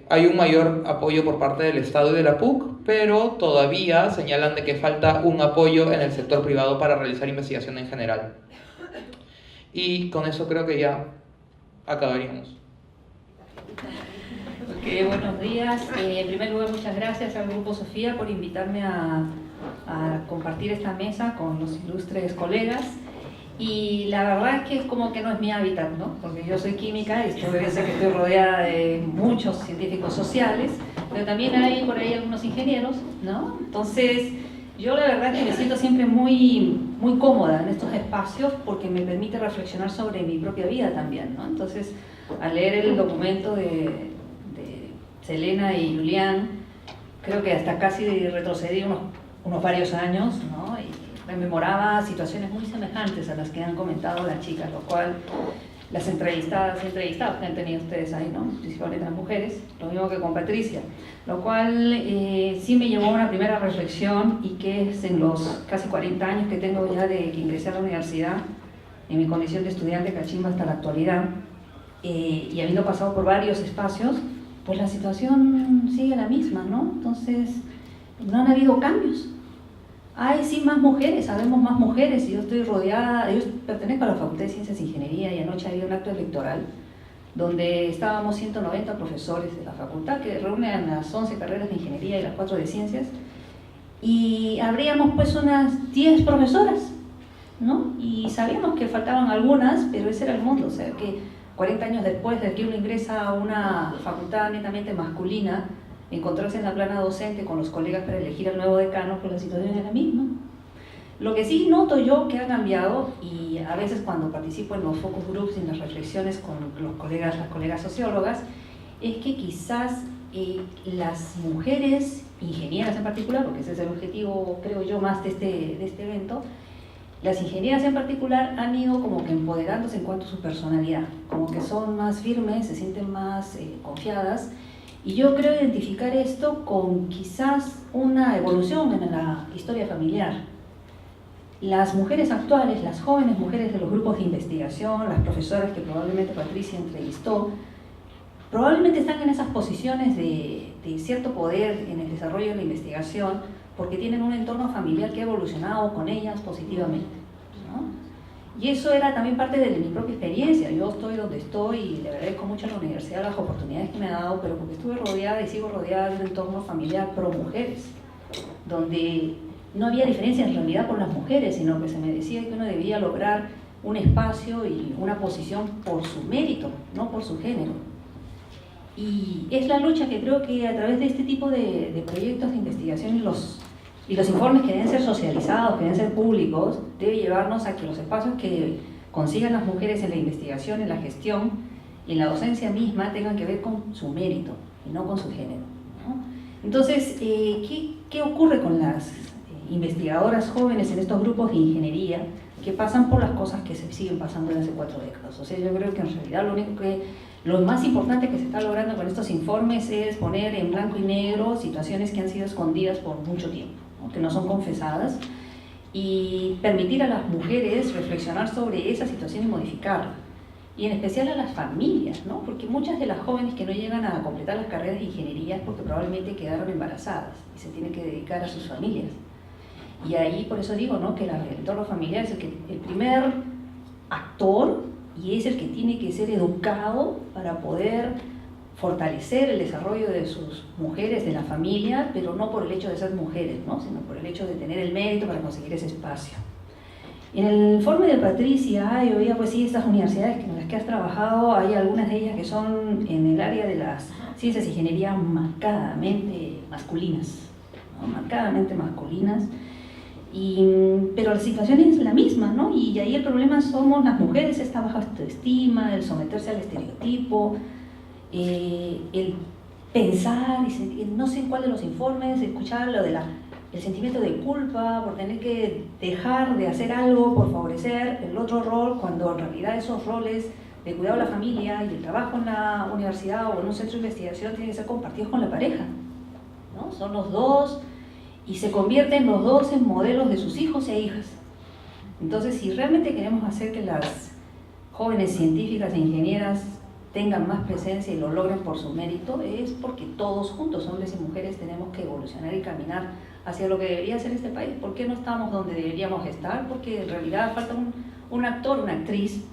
Hay un mayor apoyo por parte del Estado y de la PUC, pero todavía señalan de que falta un apoyo en el sector privado para realizar investigación en general. Y con eso creo que ya acabaríamos. Ok, buenos días. En primer lugar, muchas gracias al Grupo Sofía por invitarme a compartir esta mesa con los ilustres colegas. Y la verdad es que es como que no es mi hábitat, ¿no? Porque yo soy química y debe ser que estoy rodeada de muchos científicos sociales, pero también hay por ahí algunos ingenieros, ¿no? Entonces, yo la verdad es que me siento siempre muy cómoda en estos espacios porque me permite reflexionar sobre mi propia vida también, ¿no? Entonces, al leer el documento de Selena y Julián, creo que hasta casi retrocedí unos varios años, ¿no? Y rememoraba situaciones muy semejantes a las que han comentado las chicas, lo cual las entrevistadas que han tenido ustedes ahí, ¿no? Principalmente las mujeres, lo mismo que con Patricia, lo cual sí me llevó a una primera reflexión, y que es en los casi 40 años que tengo ya de que ingresé a la universidad, en mi condición de estudiante cachimba hasta la actualidad, y habiendo pasado por varios espacios, pues la situación sigue la misma, ¿no? Entonces, no han habido cambios. Hay sí más mujeres, sabemos más mujeres, y yo estoy rodeada, yo pertenezco a la Facultad de Ciencias e Ingeniería, y anoche había un acto electoral donde estábamos 190 profesores de la facultad que reúnen las 11 carreras de ingeniería y las 4 de ciencias, y habríamos pues unas 10 profesoras, ¿no? Y sabíamos que faltaban algunas, pero ese era el mundo, o sea que 40 años después de que uno ingresa a una facultad netamente masculina, encontrarse en la plana docente con los colegas para elegir al nuevo decano, pues la situación es la misma. Lo que sí noto yo que ha cambiado, y a veces cuando participo en los focus groups y en las reflexiones con las colegas sociólogas, es que quizás las mujeres ingenieras en particular, porque ese es el objetivo, creo yo, más de este evento, las ingenieras en particular han ido como que empoderándose en cuanto a su personalidad, como que son más firmes, se sienten más confiadas. Y yo creo identificar esto con quizás una evolución en la historia familiar. Las mujeres actuales, las jóvenes mujeres de los grupos de investigación, las profesoras que probablemente Patricia entrevistó, probablemente están en esas posiciones de cierto poder en el desarrollo de la investigación porque tienen un entorno familiar que ha evolucionado con ellas positivamente, ¿no? Y eso era también parte de mi propia experiencia. Yo estoy donde estoy y le agradezco mucho a la universidad las oportunidades que me ha dado, pero porque estuve rodeada y sigo rodeada de un entorno familiar pro mujeres, donde no había diferencia en realidad por las mujeres, sino que se me decía que uno debía lograr un espacio y una posición por su mérito, no por su género. Y es la lucha que creo que a través de este tipo de proyectos de investigación y los informes que deben ser socializados, que deben ser públicos, debe llevarnos a que los espacios que consigan las mujeres en la investigación, en la gestión y en la docencia misma tengan que ver con su mérito y no con su género, ¿no? Entonces, ¿qué ocurre con las investigadoras jóvenes en estos grupos de ingeniería que pasan por las cosas que se siguen pasando desde hace 4 décadas? O sea, yo creo que en realidad lo más importante que se está logrando con estos informes es poner en blanco y negro situaciones que han sido escondidas por mucho tiempo, ¿no? Que no son confesadas, y permitir a las mujeres reflexionar sobre esa situación y modificarla, y en especial a las familias, ¿no? Porque muchas de las jóvenes que no llegan a completar las carreras de ingeniería es porque probablemente quedaron embarazadas y se tienen que dedicar a sus familias. Y ahí por eso digo, ¿no?, que el entorno familiar es el primer actor, y es el que tiene que ser educado para poder fortalecer el desarrollo de sus mujeres, de la familia, pero no por el hecho de ser mujeres, ¿no?, sino por el hecho de tener el mérito para conseguir ese espacio. En el informe de Patricia, yo veía pues sí, estas universidades en las que has trabajado, hay algunas de ellas que son en el área de las ciencias e ingeniería marcadamente masculinas, ¿no?, marcadamente masculinas. Pero la situación es la misma, ¿no? Y ahí el problema somos las mujeres, esta baja autoestima, el someterse al estereotipo, el pensar, y no sé en cuál de los informes, escuchar lo de la el sentimiento de culpa por tener que dejar de hacer algo por favorecer el otro rol, cuando en realidad esos roles de cuidado de la familia y el trabajo en la universidad o en un centro de investigación tienen que ser compartidos con la pareja, ¿no? Son los dos y se convierten los dos en modelos de sus hijos e hijas. Entonces, si realmente queremos hacer que las jóvenes científicas e ingenieras tengan más presencia y lo logren por su mérito, es porque todos juntos, hombres y mujeres, tenemos que evolucionar y caminar hacia lo que debería ser este país. ¿Por qué no estamos donde deberíamos estar? Porque en realidad falta un actor, una actriz,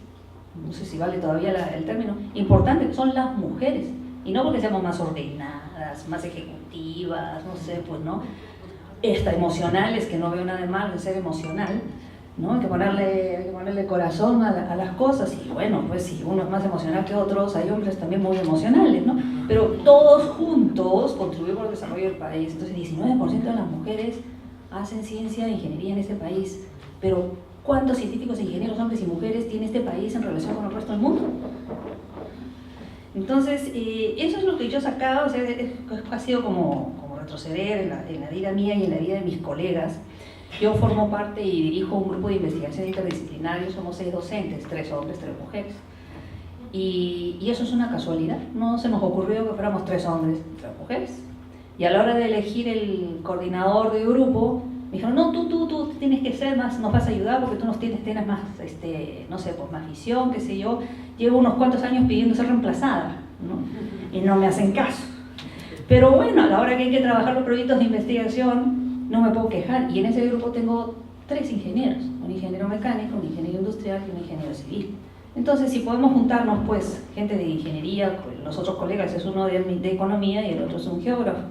no sé si vale todavía el término, importante, que son las mujeres. Y no porque seamos más ordenadas, más ejecutivas, no sé, pues no, emocionales, que no veo nada de malo en ser emocional, ¿no? Hay que ponerle corazón a las cosas, y bueno, pues si uno es más emocional que otros, hay hombres también muy emocionales, ¿no? Pero todos juntos contribuimos al desarrollo del país. Entonces, 19% de las mujeres hacen ciencia e ingeniería en este país, pero ¿cuántos científicos e ingenieros, hombres y mujeres, tiene este país en relación con el resto del mundo? Entonces, eso es lo que yo he sacado, o sea, ha sido como retroceder en la vida mía y en la vida de mis colegas. Yo formo parte y dirijo un grupo de investigación interdisciplinario, somos 6 docentes, 3 hombres, 3 mujeres. Y eso es una casualidad, no se nos ocurrió que fuéramos 3 hombres, 3 mujeres. Y a la hora de elegir el coordinador de grupo, me dijeron, no, tú tienes que ser más, nos vas a ayudar porque tú tienes más, no sé, pues más visión, qué sé yo. Llevo unos cuantos años pidiendo ser reemplazada, ¿no? Y no me hacen caso. Pero bueno, a la hora que hay que trabajar los proyectos de investigación, no me puedo quejar. Y en ese grupo tengo 3 ingenieros, un ingeniero mecánico, un ingeniero industrial y un ingeniero civil. Entonces, si podemos juntarnos, pues, gente de ingeniería, los otros colegas es uno de economía y el otro es un geógrafo.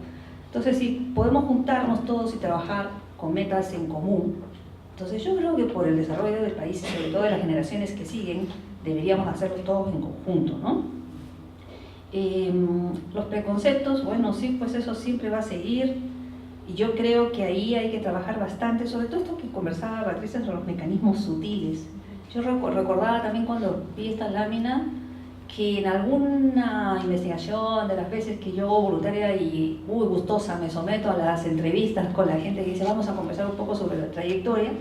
Entonces, si podemos juntarnos todos y trabajar con metas en común, entonces yo creo que por el desarrollo del país y sobre todo de las generaciones que siguen, deberíamos hacerlo todos en conjunto, ¿no? Los preconceptos, bueno, sí, pues eso siempre va a seguir, y yo creo que ahí hay que trabajar bastante, sobre todo esto que conversaba Patricia sobre los mecanismos sutiles. Yo recordaba también cuando vi esta lámina que en alguna investigación de las veces que yo voluntaria y muy gustosa me someto a las entrevistas con la gente que dice vamos a conversar un poco sobre la trayectoria,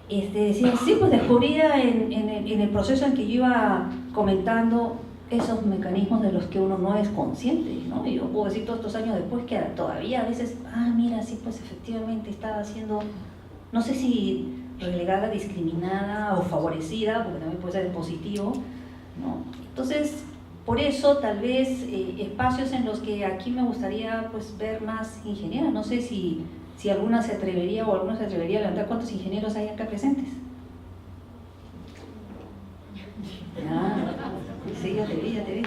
decía, sí, pues descubría en el proceso en que yo iba comentando esos mecanismos de los que uno no es consciente, ¿no? Y yo puedo decir todos estos años después que todavía a veces, mira, sí, pues efectivamente estaba siendo, no sé si relegada, discriminada o favorecida, porque también puede ser positivo, ¿no? Entonces, por eso tal vez espacios en los que aquí me gustaría pues ver más ingenieras. No sé si alguna se atrevería o alguno se atrevería a levantar cuántos ingenieros hay acá presentes. Sí, ya te vi.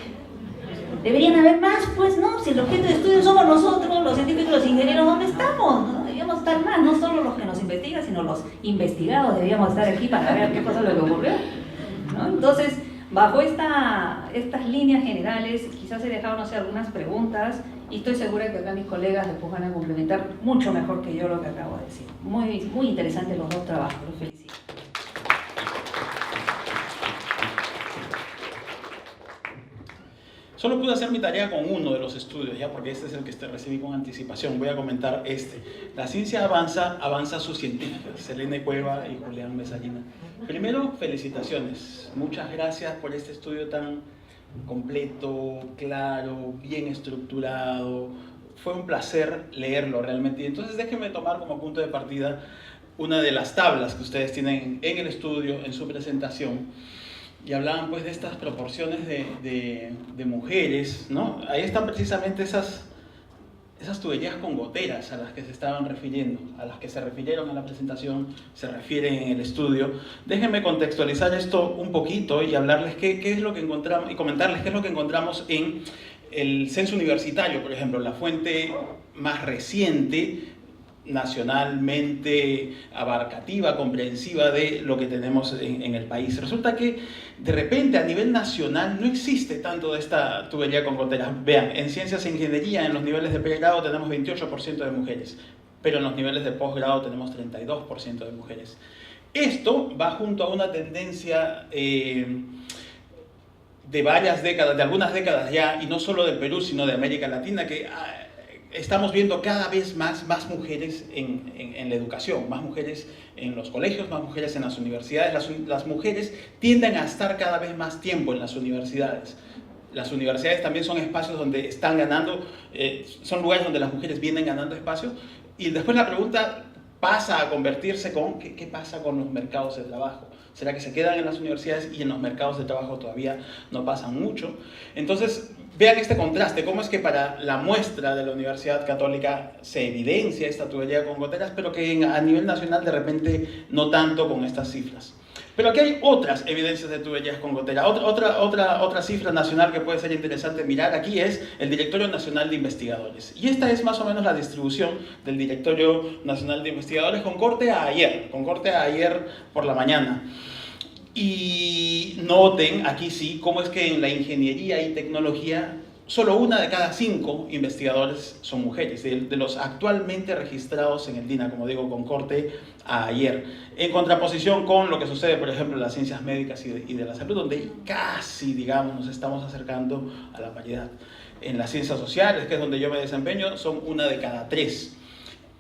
Deberían haber más, pues no, si el objeto de estudio somos nosotros, los científicos, los ingenieros, ¿dónde estamos? ¿No? Deberíamos estar más, no solo los que nos investigan, sino los investigados deberíamos estar aquí para ver qué cosa es lo que ocurrió, ¿no? Entonces, bajo estas líneas generales, quizás he dejado, no sé, algunas preguntas, y estoy segura que acá mis colegas después van a complementar mucho mejor que yo lo que acabo de decir. Muy, muy interesantes los dos trabajos, los felicito. Solo pude hacer mi tarea con uno de los estudios, ya porque este es el que recibí con anticipación. Voy a comentar este. La ciencia avanza sus científicas, Selene Cueva y Julián Mesalina. Primero, felicitaciones. Muchas gracias por este estudio tan completo, claro, bien estructurado. Fue un placer leerlo realmente. Y entonces déjenme tomar como punto de partida una de las tablas que ustedes tienen en el estudio, en su presentación. Y hablaban pues de estas proporciones de mujeres, ¿no? Ahí están precisamente esas tuberías con goteras a las que se estaban refiriendo, a las que se refirieron en la presentación, se refieren en el estudio. Déjenme contextualizar esto un poquito y hablarles qué es lo que encontramos, y comentarles qué es lo que encontramos en el censo universitario, por ejemplo, la fuente más reciente, nacionalmente abarcativa, comprensiva de lo que tenemos en el país. Resulta que de repente a nivel nacional no existe tanto de esta tubería con goteras. Vean, en ciencias e ingeniería en los niveles de pregrado tenemos 28% de mujeres, pero en los niveles de posgrado tenemos 32% de mujeres. Esto va junto a una tendencia de varias décadas, de algunas décadas ya, y no solo del Perú, sino de América Latina, que estamos viendo cada vez más mujeres en la educación, más mujeres en los colegios, más mujeres en las universidades. Las mujeres tienden a estar cada vez más tiempo en las universidades. Las universidades también son espacios donde están ganando, son lugares donde las mujeres vienen ganando espacios. Y después la pregunta pasa a convertirse con ¿qué pasa con los mercados de trabajo? ¿Será que se quedan en las universidades y en los mercados de trabajo todavía no pasan mucho? Entonces, vean este contraste, cómo es que para la muestra de la Universidad Católica se evidencia esta tubería con goteras, pero que a nivel nacional de repente no tanto con estas cifras. Pero aquí hay otras evidencias de tuberías con gotera. Otra cifra nacional que puede ser interesante mirar aquí es el Directorio Nacional de Investigadores. Y esta es más o menos la distribución del Directorio Nacional de Investigadores con corte a ayer por la mañana. Y noten aquí sí cómo es que en la ingeniería y tecnología solo 1 de cada 5 investigadores son mujeres, de los actualmente registrados en el DINA, como digo, con corte a ayer. En contraposición con lo que sucede, por ejemplo, en las ciencias médicas y de la salud, donde casi, digamos, nos estamos acercando a la paridad. En las ciencias sociales, que es donde yo me desempeño, son 1 de cada 3.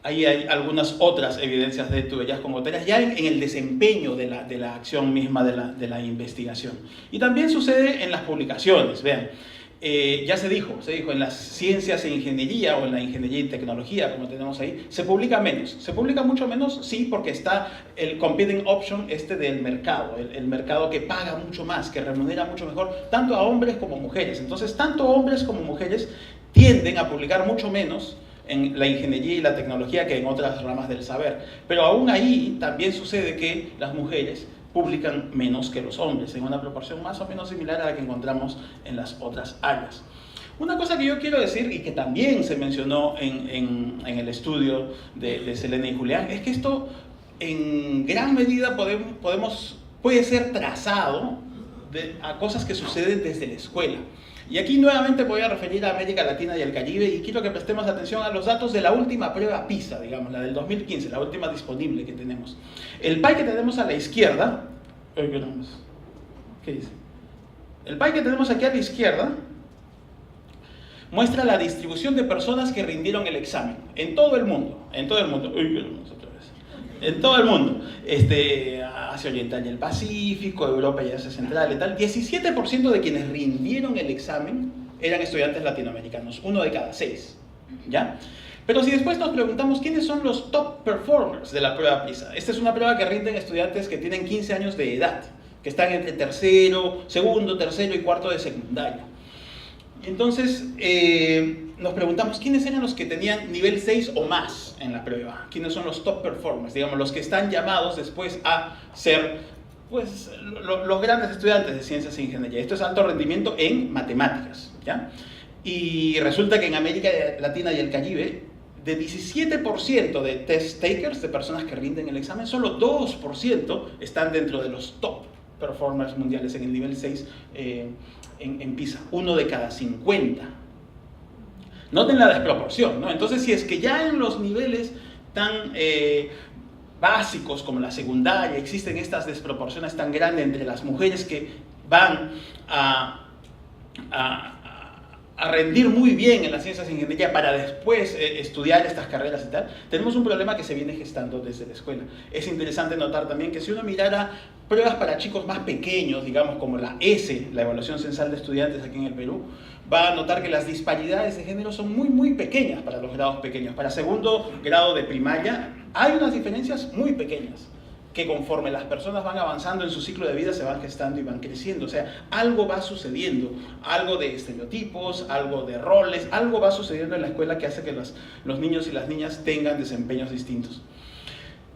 Ahí hay algunas otras evidencias de tuberías con goteras, ya en el desempeño de la acción misma de la investigación. Y también sucede en las publicaciones, vean. Ya se dijo, en las ciencias e ingeniería o en la ingeniería y tecnología, como tenemos ahí, se publica menos. Se publica mucho menos, sí, porque está el competing option del mercado, el mercado que paga mucho más, que remunera mucho mejor, tanto a hombres como mujeres. Entonces, tanto hombres como mujeres tienden a publicar mucho menos en la ingeniería y la tecnología que en otras ramas del saber. Pero aún ahí también sucede que las mujeres publican menos que los hombres, en una proporción más o menos similar a la que encontramos en las otras áreas. Una cosa que yo quiero decir, y que también se mencionó en el de Selene y Julián, es que esto en gran medida puede ser trazado a cosas que suceden desde la escuela. Y aquí nuevamente voy a referir a América Latina y el Caribe, y quiero que prestemos atención a los datos de la última prueba PISA, digamos, la del 2015, la última disponible que tenemos. El pie que tenemos a la izquierda, ¿qué dice? El pie que tenemos aquí a la izquierda muestra la distribución de personas que rindieron el examen en todo el mundo, en todo el mundo, Asia Oriental y el Pacífico, Europa y Asia Central y tal. 17% de quienes rindieron el examen eran estudiantes latinoamericanos, 1 de cada 6, ¿ya? Pero si después nos preguntamos quiénes son los top performers de la prueba PISA, esta es una prueba que rinden estudiantes que tienen 15 años de edad, que están entre segundo, tercero y cuarto de secundaria. Entonces, nos preguntamos quiénes eran los que tenían nivel 6 o más en la prueba, quiénes son los top performers, digamos, los que están llamados después a ser, pues, los grandes estudiantes de ciencias e ingeniería. Esto es alto rendimiento en matemáticas, ¿ya? Y resulta que en América Latina y el Caribe, de 17% de test takers, de personas que rinden el examen, solo 2% están dentro de los top performers mundiales en el nivel 6 en PISA, 1 de cada 50. Noten la desproporción, ¿no? Entonces, si es que ya en los niveles tan básicos como la secundaria existen estas desproporciones tan grandes entre las mujeres que van a rendir muy bien en las ciencias de ingeniería para después estudiar estas carreras y tal, tenemos un problema que se viene gestando desde la escuela. Es interesante notar también que si uno mirara pruebas para chicos más pequeños, digamos como la ESE, la Evaluación Censal de Estudiantes aquí en el Perú, va a notar que las disparidades de género son muy pequeñas para los grados pequeños. Para segundo grado de primaria hay unas diferencias muy pequeñas, que conforme las personas van avanzando en su ciclo de vida se van gestando y van creciendo. O sea, algo va sucediendo, algo de estereotipos, algo de roles, algo va sucediendo en la escuela que hace que los niños y las niñas tengan desempeños distintos.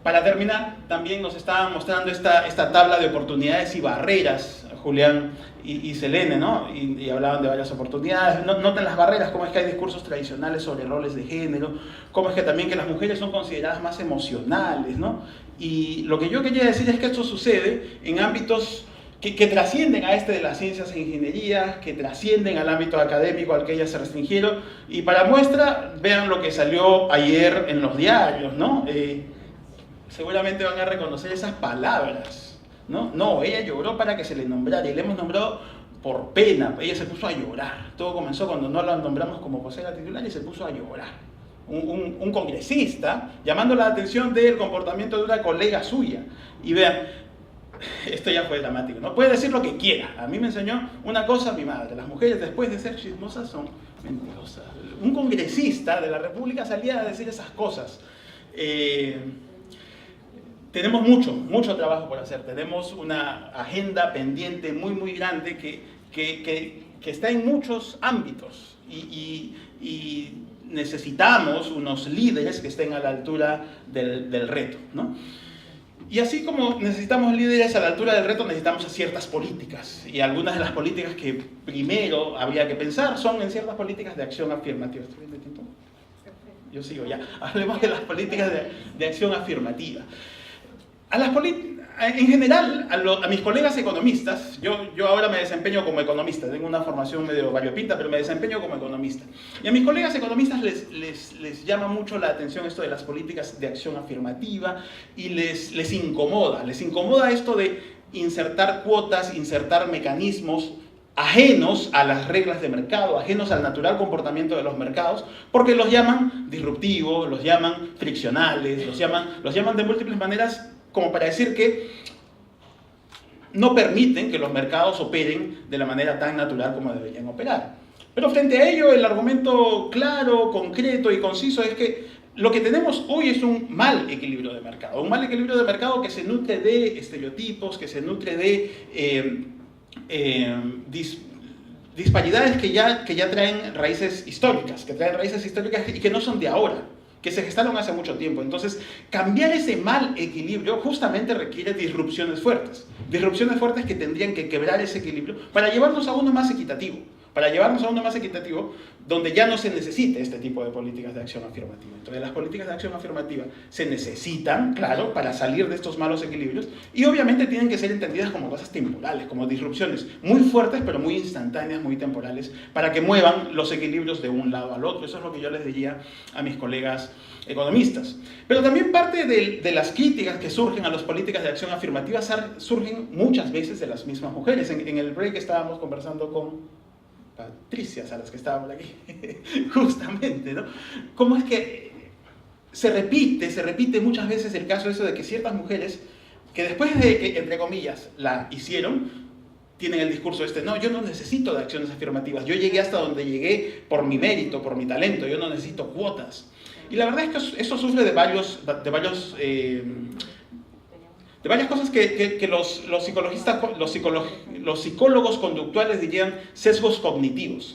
Para terminar, también nos estaban mostrando esta tabla de oportunidades y barreras, Julián y Selene, ¿no? Y hablaban de varias oportunidades. Noten las barreras, cómo es que hay discursos tradicionales sobre roles de género, cómo es que también que las mujeres son consideradas más emocionales, ¿no? Y lo que yo quería decir es que esto sucede en ámbitos que trascienden a de las ciencias e ingeniería, que trascienden al ámbito académico al que ellas se restringieron. Y para muestra, vean lo que salió ayer en los diarios, ¿no? Seguramente van a reconocer esas palabras, ¿no? No, ella lloró para que se le nombrara y le hemos nombrado por pena. Ella se puso a llorar. Todo comenzó cuando no la nombramos como vocera titular y se puso a llorar. un congresista, llamando la atención del comportamiento de una colega suya. Y vean, esto ya fue dramático, ¿no? Puede decir lo que quiera. A mí me enseñó una cosa mi madre: las mujeres después de ser chismosas son mentirosas. Un congresista de la República salía a decir esas cosas. Tenemos mucho trabajo por hacer. Tenemos una agenda pendiente muy grande que está en muchos ámbitos y necesitamos unos líderes que estén a la altura del reto, ¿no? Y así como necesitamos líderes a la altura del reto, necesitamos ciertas políticas. Y algunas de las políticas que primero habría que pensar son en ciertas políticas de acción afirmativa. ¿Estoy bien de tiempo? Yo sigo ya. Hablemos de las políticas de acción afirmativa. En general, a mis colegas economistas, yo ahora me desempeño como economista, tengo una formación medio variopinta, pero me desempeño como economista. Y a mis colegas economistas les llama mucho la atención esto de las políticas de acción afirmativa y les incomoda esto de insertar cuotas, insertar mecanismos ajenos a las reglas de mercado, ajenos al natural comportamiento de los mercados, porque los llaman disruptivos, los llaman friccionales, los llaman de múltiples maneras, como para decir que no permiten que los mercados operen de la manera tan natural como deberían operar. Pero frente a ello, el argumento claro, concreto y conciso es que lo que tenemos hoy es un mal equilibrio de mercado. Un mal equilibrio de mercado que se nutre de estereotipos, que se nutre de disparidades que ya traen raíces históricas, y que no son de ahora, que se gestaron hace mucho tiempo. Entonces, cambiar ese mal equilibrio justamente requiere disrupciones fuertes que tendrían que quebrar ese equilibrio para llevarnos a uno más equitativo, donde ya no se necesite este tipo de políticas de acción afirmativa. Entonces, las políticas de acción afirmativa se necesitan, claro, para salir de estos malos equilibrios, y obviamente tienen que ser entendidas como cosas temporales, como disrupciones muy fuertes, pero muy instantáneas, muy temporales, para que muevan los equilibrios de un lado al otro. Eso es lo que yo les diría a mis colegas economistas. Pero también parte de las críticas que surgen a las políticas de acción afirmativa surgen muchas veces de las mismas mujeres. En el break estábamos conversando con Patricias, a las que estábamos aquí, justamente, ¿no? ¿Cómo es que se repite muchas veces el caso eso de que ciertas mujeres, que después de que, entre comillas, la hicieron, tienen el discurso no, yo no necesito de acciones afirmativas, yo llegué hasta donde llegué por mi mérito, por mi talento, yo no necesito cuotas. Y la verdad es que eso sufre de varias cosas que los psicólogos conductuales dirían sesgos cognitivos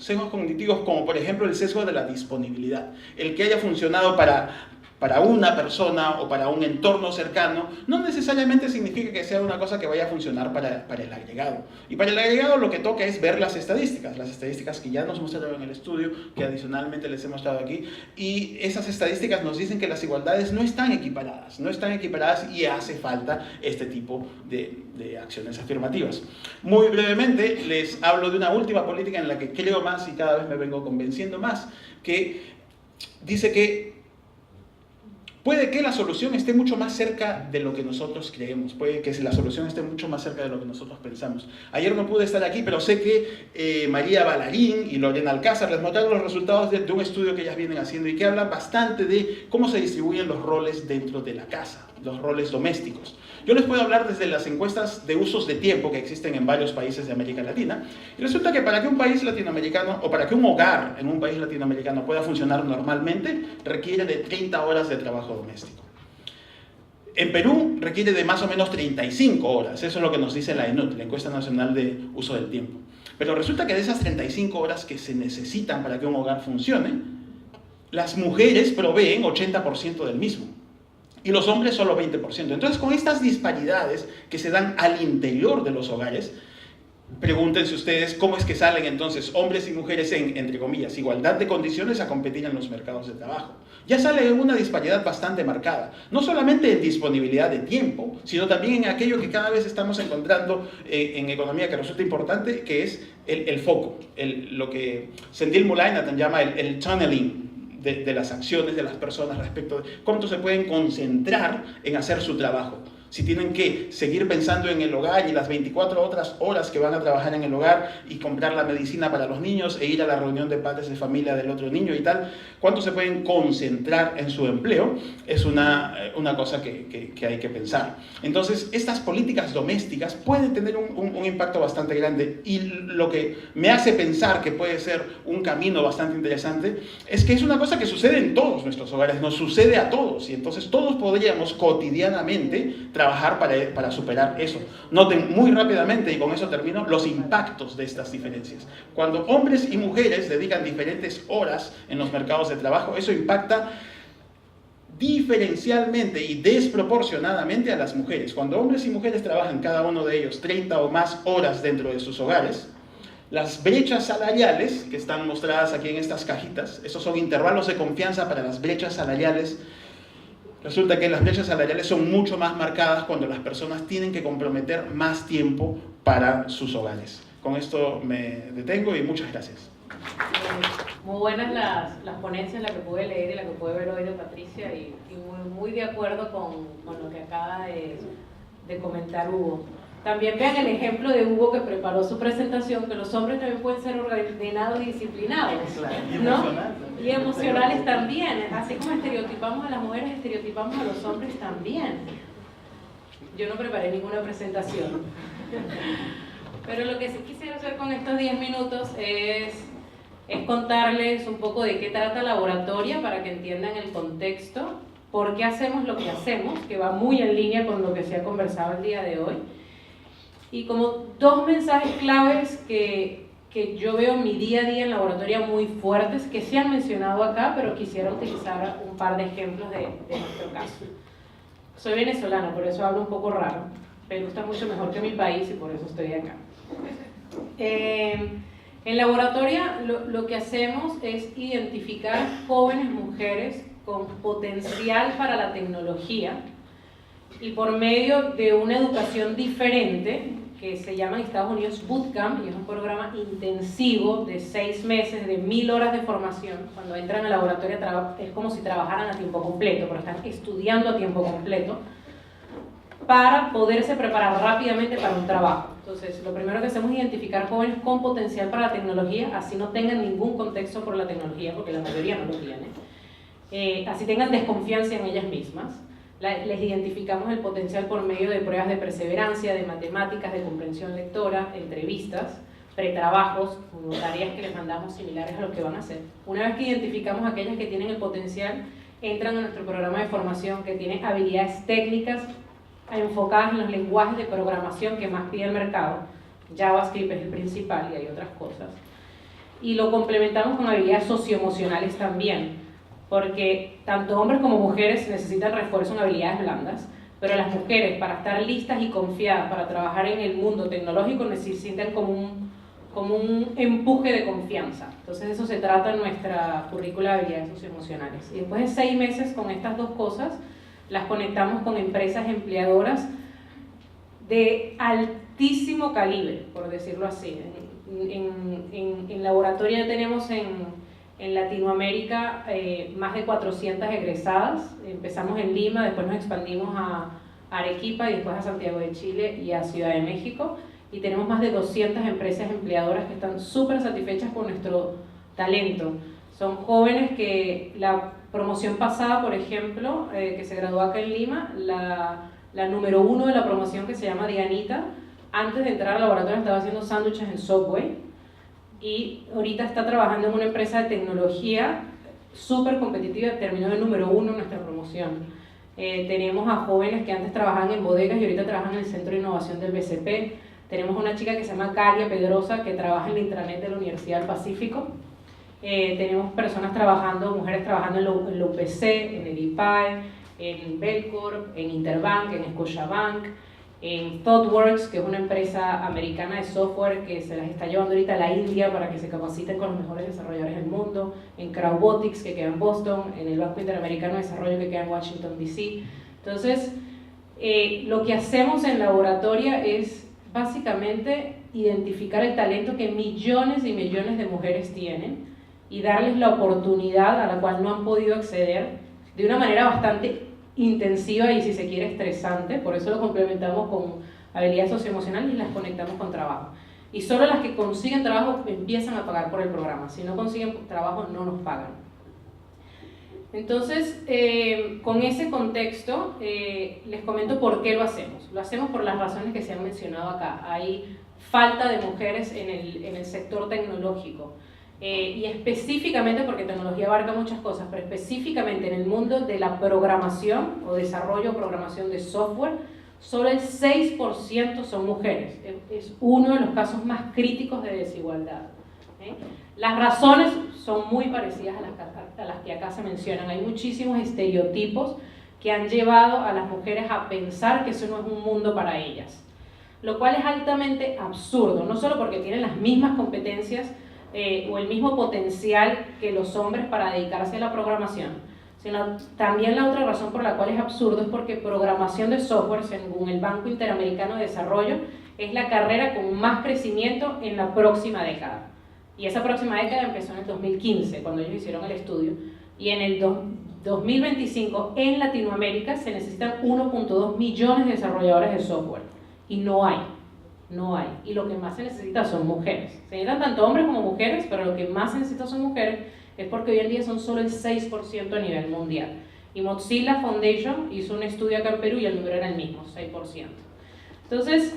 como por ejemplo el sesgo de la disponibilidad. El que haya funcionado para una persona o para un entorno cercano no necesariamente significa que sea una cosa que vaya a funcionar para el agregado. Y para el agregado lo que toca es ver las estadísticas que ya nos mostraron en el estudio, que adicionalmente les he mostrado aquí, y esas estadísticas nos dicen que las igualdades no están equiparadas y hace falta este tipo de acciones afirmativas. Muy brevemente les hablo de una última política en la que creo más y cada vez me vengo convenciendo más, que dice que puede que la solución esté mucho más cerca de lo que nosotros creemos, puede que la solución esté mucho más cerca de lo que nosotros pensamos. Ayer no pude estar aquí, pero sé que María Ballarín y Lorena Alcázar les mostraron los resultados de un estudio que ellas vienen haciendo y que hablan bastante de cómo se distribuyen los roles dentro de la casa, los roles domésticos. Yo les puedo hablar desde las encuestas de usos de tiempo que existen en varios países de América Latina, y resulta que para que un país latinoamericano, o para que un hogar en un país latinoamericano pueda funcionar normalmente, requiere de 30 horas de trabajo doméstico. En Perú requiere de más o menos 35 horas, eso es lo que nos dice la ENUT, la Encuesta Nacional de Uso del Tiempo. Pero resulta que de esas 35 horas que se necesitan para que un hogar funcione, las mujeres proveen 80% del mismo. Y los hombres solo 20%. Entonces, con estas disparidades que se dan al interior de los hogares, pregúntense ustedes cómo es que salen entonces hombres y mujeres en, entre comillas, igualdad de condiciones a competir en los mercados de trabajo. Ya sale una disparidad bastante marcada, no solamente en disponibilidad de tiempo, sino también en aquello que cada vez estamos encontrando en economía que resulta importante, que es el foco, lo que Sendhil Mullainathan llama el tunneling de las acciones de las personas respecto de cuánto se pueden concentrar en hacer su trabajo. Si tienen que seguir pensando en el hogar y las 24 otras horas que van a trabajar en el hogar y comprar la medicina para los niños e ir a la reunión de padres de familia del otro niño y tal, ¿cuánto se pueden concentrar en su empleo? Es una cosa que hay que pensar. Entonces, estas políticas domésticas pueden tener un impacto bastante grande, y lo que me hace pensar que puede ser un camino bastante interesante es que es una cosa que sucede en todos nuestros hogares, nos sucede a todos, y entonces todos podríamos cotidianamente trabajar para superar eso. Noten muy rápidamente, y con eso termino, los impactos de estas diferencias. Cuando hombres y mujeres dedican diferentes horas en los mercados de trabajo, eso impacta diferencialmente y desproporcionadamente a las mujeres. Cuando hombres y mujeres trabajan cada uno de ellos 30 o más horas dentro de sus hogares, las brechas salariales, que están mostradas aquí en estas cajitas, esos son intervalos de confianza para las brechas salariales. Resulta que las brechas salariales son mucho más marcadas cuando las personas tienen que comprometer más tiempo para sus hogares. Con esto me detengo y muchas gracias. Muy buenas las ponencias, la que pude leer y la que pude ver hoy de Patricia, y muy de acuerdo con lo que acaba de comentar Hugo. También vean el ejemplo de Hugo, que preparó su presentación, que los hombres también pueden ser ordenados y disciplinados, ¿no? Y emocionales también. Así como estereotipamos a las mujeres, estereotipamos a los hombres también. Yo no preparé ninguna presentación. Pero lo que sí quisiera hacer con estos 10 minutos es contarles un poco de qué trata Laboratoria, para que entiendan el contexto, por qué hacemos lo que hacemos, que va muy en línea con lo que se ha conversado el día de hoy. Y como dos mensajes claves que yo veo en mi día a día en Laboratoria muy fuertes, que se han mencionado acá, pero quisiera utilizar un par de ejemplos de nuestro caso. Soy venezolana, por eso hablo un poco raro. Perú está mucho mejor que mi país y por eso estoy acá. En Laboratoria lo que hacemos es identificar jóvenes mujeres con potencial para la tecnología, y por medio de una educación diferente que se llama en Estados Unidos Bootcamp, y es un programa intensivo de 6 meses, de 1000 horas de formación. Cuando entran al laboratorio es como si trabajaran a tiempo completo, pero están estudiando a tiempo completo para poderse preparar rápidamente para un trabajo. Entonces, lo primero que hacemos es identificar jóvenes con potencial para la tecnología, así no tengan ningún contexto por la tecnología, porque la mayoría no lo tiene, así tengan desconfianza en ellas mismas. Les identificamos el potencial por medio de pruebas de perseverancia, de matemáticas, de comprensión lectora, entrevistas, pretrabajos, tareas que les mandamos similares a lo que van a hacer. Una vez que identificamos aquellas que tienen el potencial, entran a nuestro programa de formación que tiene habilidades técnicas enfocadas en los lenguajes de programación que más pide el mercado. JavaScript es el principal y hay otras cosas. Y lo complementamos con habilidades socioemocionales también, porque tanto hombres como mujeres necesitan refuerzo en habilidades blandas, pero las mujeres, para estar listas y confiadas para trabajar en el mundo tecnológico, necesitan como un empuje de confianza. Entonces eso se trata en nuestra currícula de habilidades socioemocionales. Y después de 6 meses con estas dos cosas, las conectamos con empresas empleadoras de altísimo calibre, por decirlo así. En Laboratoria tenemos en Latinoamérica más de 400 egresadas. Empezamos en Lima, después nos expandimos a Arequipa y después a Santiago de Chile y a Ciudad de México, y tenemos más de 200 empresas empleadoras que están súper satisfechas con nuestro talento. Son jóvenes que la promoción pasada, por ejemplo, que se graduó acá en Lima, la número 1 de la promoción, que se llama Dianita, antes de entrar al laboratorio estaba haciendo sándwiches en Subway, y ahorita está trabajando en una empresa de tecnología súper competitiva, terminó de número 1 en nuestra promoción. Tenemos a jóvenes que antes trabajaban en bodegas y ahorita trabajan en el Centro de Innovación del BCP. Tenemos una chica que se llama Caria Pedrosa, que trabaja en la intranet de la Universidad del Pacífico. Tenemos personas trabajando, mujeres trabajando en la UPC, en el IPAE, en Belcorp, en Interbank, en Scotiabank, en ThoughtWorks, que es una empresa americana de software que se las está llevando ahorita a la India para que se capaciten con los mejores desarrolladores del mundo, en Crowdbotics, que queda en Boston, en el Banco Interamericano de Desarrollo, que queda en Washington, D.C. Entonces, lo que hacemos en Laboratoria es básicamente identificar el talento que millones y millones de mujeres tienen y darles la oportunidad a la cual no han podido acceder de una manera bastante intensiva y, si se quiere, estresante. Por eso lo complementamos con habilidades socioemocionales y las conectamos con trabajo. Y solo las que consiguen trabajo empiezan a pagar por el programa. Si no consiguen trabajo, no nos pagan. Entonces, con ese contexto, les comento por qué lo hacemos. Lo hacemos por las razones que se han mencionado acá. Hay falta de mujeres en el sector tecnológico. Y específicamente, porque tecnología abarca muchas cosas, pero específicamente en el mundo de la programación o desarrollo o programación de software, solo el 6% son mujeres. Es uno de los casos más críticos de desigualdad. Las razones son muy parecidas a las que acá se mencionan. Hay muchísimos estereotipos que han llevado a las mujeres a pensar que eso no es un mundo para ellas, lo cual es altamente absurdo, no solo porque tienen las mismas competencias o el mismo potencial que los hombres para dedicarse a la programación, sino también la otra razón por la cual es absurdo es porque programación de software, según el Banco Interamericano de Desarrollo, es la carrera con más crecimiento en la próxima década. Y esa próxima década empezó en el 2015, cuando ellos hicieron el estudio. Y en el 2025, en Latinoamérica, se necesitan 1.2 millones de desarrolladores de software. Y no hay. Y lo que más se necesita son mujeres. Se necesitan tanto hombres como mujeres, pero lo que más se necesita son mujeres, es porque hoy en día son solo el 6% a nivel mundial. Y Mozilla Foundation hizo un estudio acá en Perú y el número era el mismo, 6%. Entonces,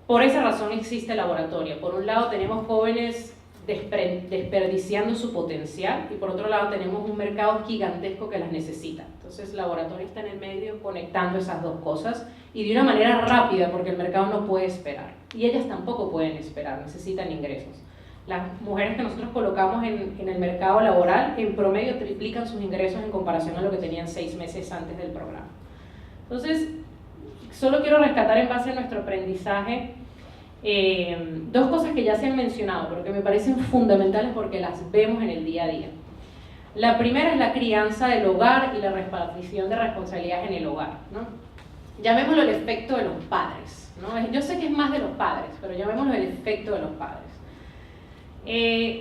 por esa razón existe Laboratoria. Por un lado tenemos jóvenes desperdiciando su potencial y por otro lado tenemos un mercado gigantesco que las necesita. Entonces Laboratoria está en el medio conectando esas dos cosas y de una manera rápida porque el mercado no puede esperar. Y ellas tampoco pueden esperar, necesitan ingresos. Las mujeres que nosotros colocamos en el mercado laboral en promedio triplican sus ingresos en comparación a lo que tenían 6 meses antes del programa. Entonces, solo quiero rescatar en base a nuestro aprendizaje dos cosas que ya se han mencionado, pero que me parecen fundamentales porque las vemos en el día a día. La primera es la crianza del hogar y la repartición de responsabilidades en el hogar, ¿no? Llamémoslo el efecto de los padres, ¿no? Yo sé que es más de los padres, pero llamémoslo el efecto de los padres.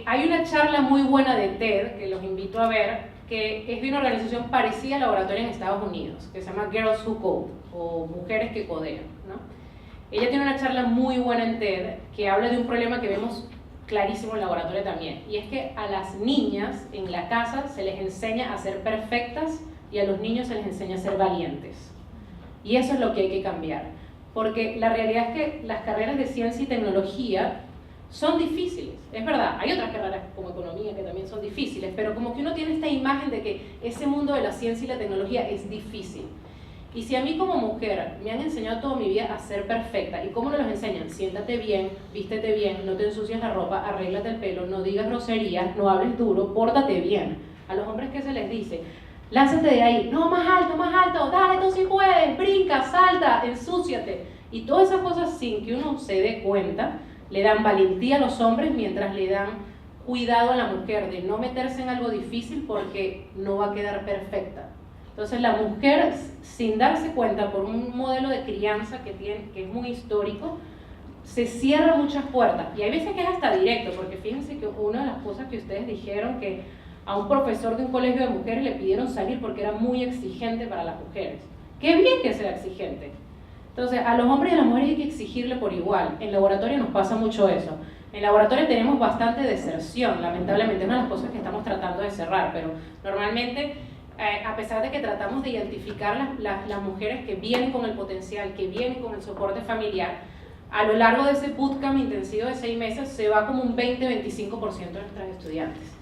Hay una charla muy buena de TED, que los invito a ver, que es de una organización parecida a Laboratoria en Estados Unidos, que se llama Girls Who Code, o Mujeres que Codean, ¿no? Ella tiene una charla muy buena en TED, que habla de un problema que vemos clarísimo en Laboratoria también, y es que a las niñas en la casa se les enseña a ser perfectas y a los niños se les enseña a ser valientes. Y eso es lo que hay que cambiar, porque la realidad es que las carreras de ciencia y tecnología son difíciles, es verdad, hay otras carreras como economía que también son difíciles, pero como que uno tiene esta imagen de que ese mundo de la ciencia y la tecnología es difícil. Y si a mí como mujer me han enseñado toda mi vida a ser perfecta, ¿y cómo nos los enseñan? Siéntate bien, vístete bien, no te ensucias la ropa, arréglate el pelo, no digas groserías, no hables duro, pórtate bien. A los hombres, ¿qué se les dice? Lánzate de ahí, no, más alto, dale, tú sí puedes, brinca, salta, ensúciate. Y todas esas cosas sin que uno se dé cuenta, le dan valentía a los hombres mientras le dan cuidado a la mujer de no meterse en algo difícil porque no va a quedar perfecta. Entonces la mujer, sin darse cuenta por un modelo de crianza que es muy histórico, se cierra muchas puertas. Y hay veces que es hasta directo, porque fíjense que una de las cosas que ustedes dijeron, que a un profesor de un colegio de mujeres le pidieron salir porque era muy exigente para las mujeres. ¡Qué bien que sea exigente! Entonces, a los hombres y a las mujeres hay que exigirle por igual. En Laboratoria nos pasa mucho eso. En Laboratoria tenemos bastante deserción, lamentablemente, es una de las cosas que estamos tratando de cerrar, pero normalmente, a pesar de que tratamos de identificar las mujeres que vienen con el potencial, que vienen con el soporte familiar, a lo largo de ese bootcamp intensivo de 6 meses se va como un 20-25% de nuestras estudiantes.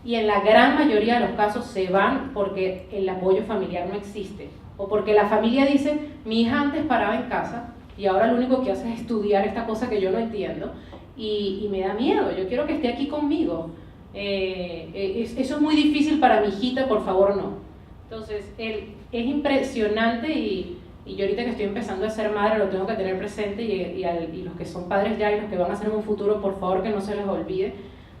Y en la gran mayoría de los casos se van porque el apoyo familiar no existe. O porque la familia dice, mi hija antes paraba en casa y ahora lo único que hace es estudiar esta cosa que yo no entiendo y me da miedo, yo quiero que esté aquí conmigo. Eso es muy difícil para mi hijita, por favor no. Entonces, es impresionante y yo ahorita que estoy empezando a ser madre lo tengo que tener presente y los que son padres ya y los que van a ser en un futuro, por favor que no se les olvide.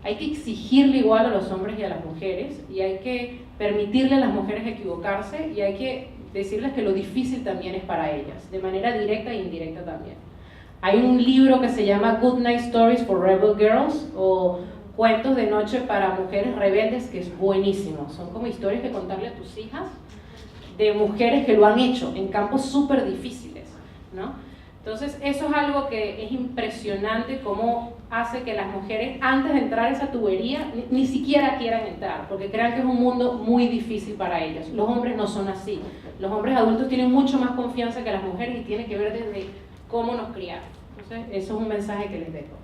Hay que exigirle igual a los hombres y a las mujeres y hay que permitirle a las mujeres equivocarse y hay que decirles que lo difícil también es para ellas, de manera directa e indirecta también. Hay un libro que se llama Good Night Stories for Rebel Girls o Cuentos de Noche para Mujeres Rebeldes que es buenísimo. Son como historias que contarle a tus hijas de mujeres que lo han hecho en campos súper difíciles, ¿no? Entonces, eso es algo que es impresionante, cómo hace que las mujeres, antes de entrar a esa tubería, ni siquiera quieran entrar, porque crean que es un mundo muy difícil para ellos. Los hombres no son así. Los hombres adultos tienen mucho más confianza que las mujeres y tiene que ver desde cómo nos criaron. Entonces, eso es un mensaje que les dejo.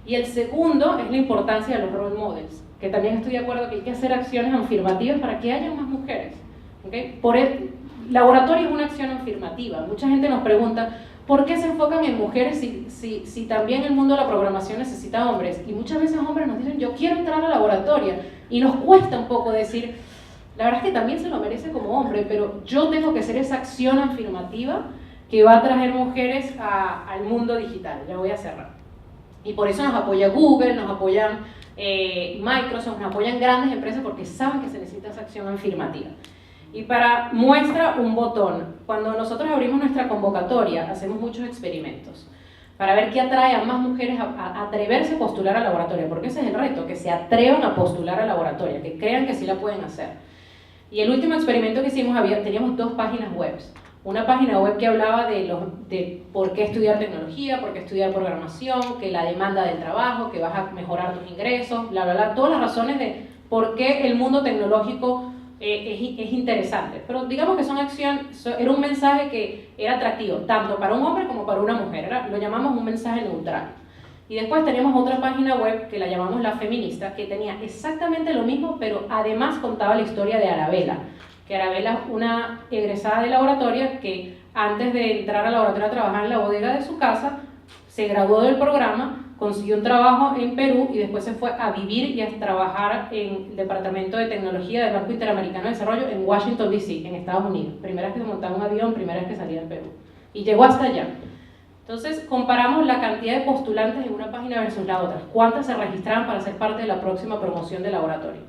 Y el segundo es la importancia de los role models, que también estoy de acuerdo que hay que hacer acciones afirmativas para que haya más mujeres. ¿Okay? Laboratorio es una acción afirmativa. Mucha gente nos pregunta, ¿por qué se enfocan en mujeres si también el mundo de la programación necesita hombres? Y muchas veces hombres nos dicen, yo quiero entrar al laboratorio. Y nos cuesta un poco decir, la verdad es que también se lo merece como hombre, pero yo tengo que hacer esa acción afirmativa que va a traer mujeres al mundo digital. Ya voy a cerrar. Y por eso nos apoya Google, nos apoyan Microsoft, nos apoyan grandes empresas porque saben que se necesita esa acción afirmativa. Y para muestra un botón, cuando nosotros abrimos nuestra convocatoria, hacemos muchos experimentos para ver qué atrae a más mujeres a atreverse a postular al laboratorio, porque ese es el reto, que se atrevan a postular al laboratorio, que crean que sí la pueden hacer. Y el último experimento que hicimos, teníamos 2 páginas web. Una página web que hablaba de por qué estudiar tecnología, por qué estudiar programación, que la demanda del trabajo, que vas a mejorar tus ingresos, bla, bla, bla, todas las razones de por qué el mundo tecnológico es interesante. Pero digamos que era un mensaje que era atractivo, tanto para un hombre como para una mujer, lo llamamos un mensaje neutral. Y después teníamos otra página web que la llamamos La Feminista, que tenía exactamente lo mismo, pero además contaba la historia de Arabella, que Arabella es una egresada de laboratorio que antes de entrar al laboratorio a trabajar en la bodega de su casa, se graduó del programa, consiguió un trabajo en Perú y después se fue a vivir y a trabajar en el Departamento de Tecnología del Banco Interamericano de Desarrollo en Washington, D.C., en Estados Unidos. Primera vez que se montaba un avión, primera vez que salía del Perú. Y llegó hasta allá. Entonces, comparamos la cantidad de postulantes en una página versus la otra. ¿Cuántas se registraban para ser parte de la próxima promoción de laboratorio?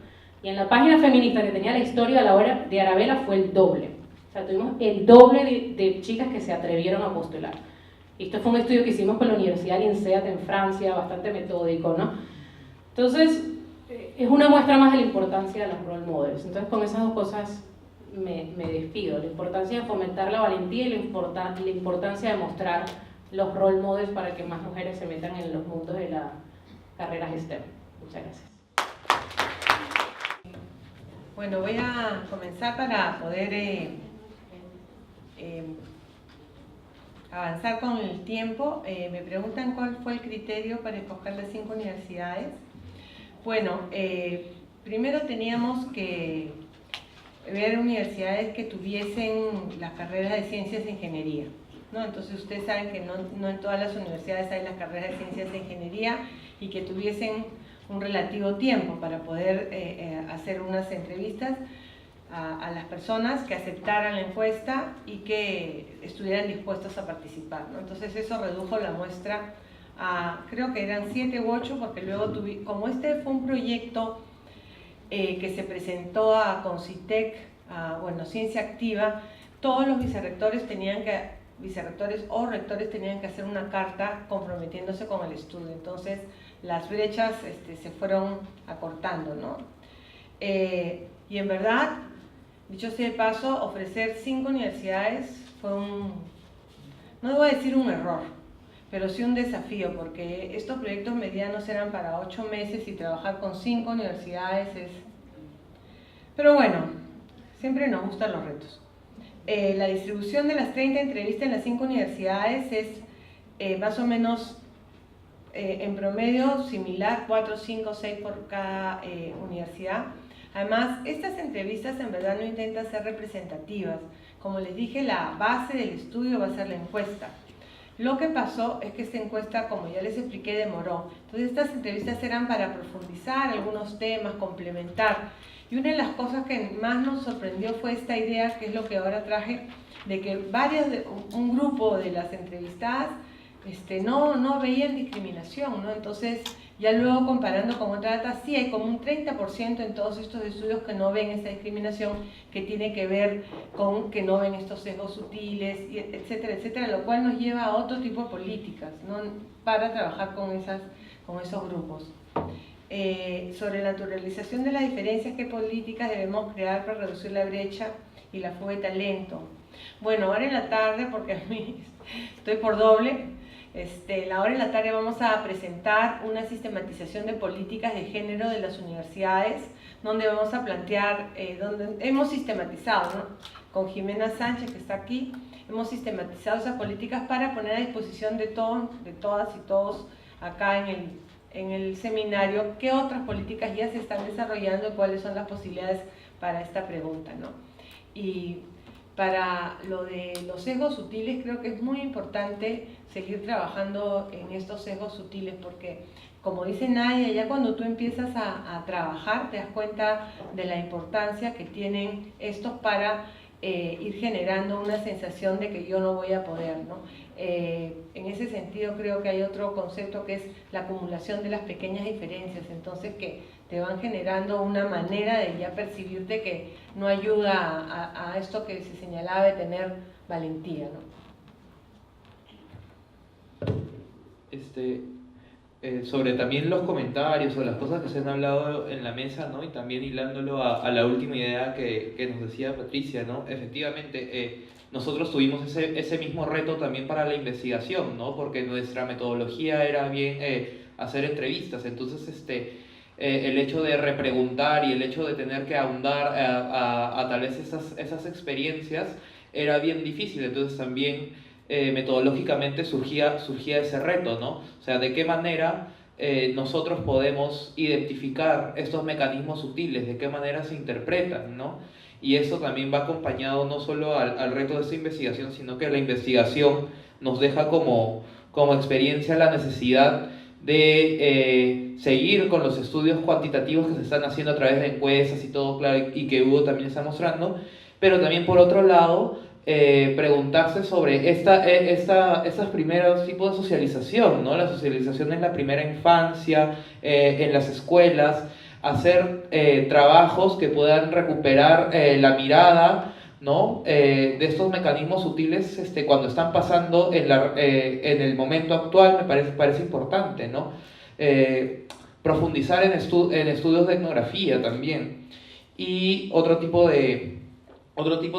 Y en la página feminista que tenía la historia de Arabella fue el doble. O sea, tuvimos el doble de chicas que se atrevieron a postular. Esto fue un estudio que hicimos con la Universidad de INSEAD en Francia, bastante metódico, ¿no? Entonces, es una muestra más de la importancia de los role models. Entonces, con esas 2 cosas me despido. La importancia de fomentar la valentía y la importancia de mostrar los role models para que más mujeres se metan en los mundos de las carreras STEM. Muchas gracias. Bueno, voy a comenzar para poder avanzar con el tiempo. Me preguntan cuál fue el criterio para escoger las 5 universidades. Bueno, primero teníamos que ver universidades que tuviesen las carreras de ciencias e ingeniería, ¿no? Entonces ustedes saben que no en todas las universidades hay las carreras de ciencias e ingeniería y que tuviesen un relativo tiempo para poder hacer unas entrevistas a las personas que aceptaran la encuesta y que estuvieran dispuestos a participar, ¿no? Entonces eso redujo la muestra a, creo que eran 7 u 8, porque luego como este fue un proyecto que se presentó a Concitec, bueno, Ciencia Activa, todos los vicerrectores o rectores tenían que hacer una carta comprometiéndose con el estudio. Entonces las brechas se fueron acortando, ¿no? Y en verdad, dicho sea de paso, ofrecer 5 universidades fue no debo decir un error, pero sí un desafío, porque estos proyectos medianos eran para 8 meses y trabajar con 5 universidades Pero bueno, siempre nos gustan los retos. La distribución de las 30 entrevistas en las 5 universidades es más o menos en promedio similar, 4, 5, 6 por cada universidad. Además, estas entrevistas en verdad no intentan ser representativas. Como les dije, la base del estudio va a ser la encuesta. Lo que pasó es que esta encuesta, como ya les expliqué, demoró. Entonces estas entrevistas eran para profundizar algunos temas, complementar. Y una de las cosas que más nos sorprendió fue esta idea, que es lo que ahora traje, de que un grupo de las entrevistadas no veían discriminación, ¿no? Entonces, ya luego comparando con otra data, sí hay como un 30% en todos estos estudios que no ven esa discriminación, que tiene que ver con que no ven estos sesgos sutiles, etcétera, etcétera, lo cual nos lleva a otro tipo de políticas, ¿no? Para trabajar con esos grupos. sobre la naturalización de las diferencias, qué políticas debemos crear para reducir la brecha y la fuga de talento. Bueno, ahora en la tarde, porque a mí estoy por doble, ahora en la tarde vamos a presentar una sistematización de políticas de género de las universidades, donde vamos a plantear, donde hemos sistematizado, ¿no? Con Jimena Sánchez, que está aquí, hemos sistematizado esas políticas para poner a disposición de todos, de todas y todos acá en el seminario, qué otras políticas ya se están desarrollando y cuáles son las posibilidades para esta pregunta, ¿no? Y para lo de los sesgos sutiles, creo que es muy importante seguir trabajando en estos sesgos sutiles, porque como dice Nadia, ya cuando tú empiezas a trabajar te das cuenta de la importancia que tienen estos para ir generando una sensación de que yo no voy a poder, ¿no? En ese sentido creo que hay otro concepto que es la acumulación de las pequeñas diferencias, entonces que te van generando una manera de ya percibirte que no ayuda a esto que se señalaba de tener valentía, ¿no? Sobre también los comentarios o las cosas que se han hablado en la mesa, ¿no? Y también hilándolo a la última idea que nos decía Patricia, ¿no? Efectivamente, nosotros tuvimos ese mismo reto también para la investigación, ¿no? Porque nuestra metodología era bien hacer entrevistas, entonces el hecho de repreguntar y el hecho de tener que ahondar a tal vez esas experiencias era bien difícil, entonces también metodológicamente surgía ese reto, ¿no? O sea, de qué manera nosotros podemos identificar estos mecanismos sutiles, de qué manera se interpretan, ¿no? Y eso también va acompañado no solo al reto de esta investigación, sino que la investigación nos deja como experiencia la necesidad de seguir con los estudios cuantitativos que se están haciendo a través de encuestas y todo, claro, y que Hugo también está mostrando, pero también por otro lado preguntarse sobre estos primeros tipos de socialización, ¿no? La socialización en la primera infancia, en las escuelas, hacer trabajos que puedan recuperar la mirada, ¿no? De estos mecanismos sutiles cuando están pasando en el momento actual, me parece importante, ¿no? Profundizar en estudios de etnografía también. Y otro tipo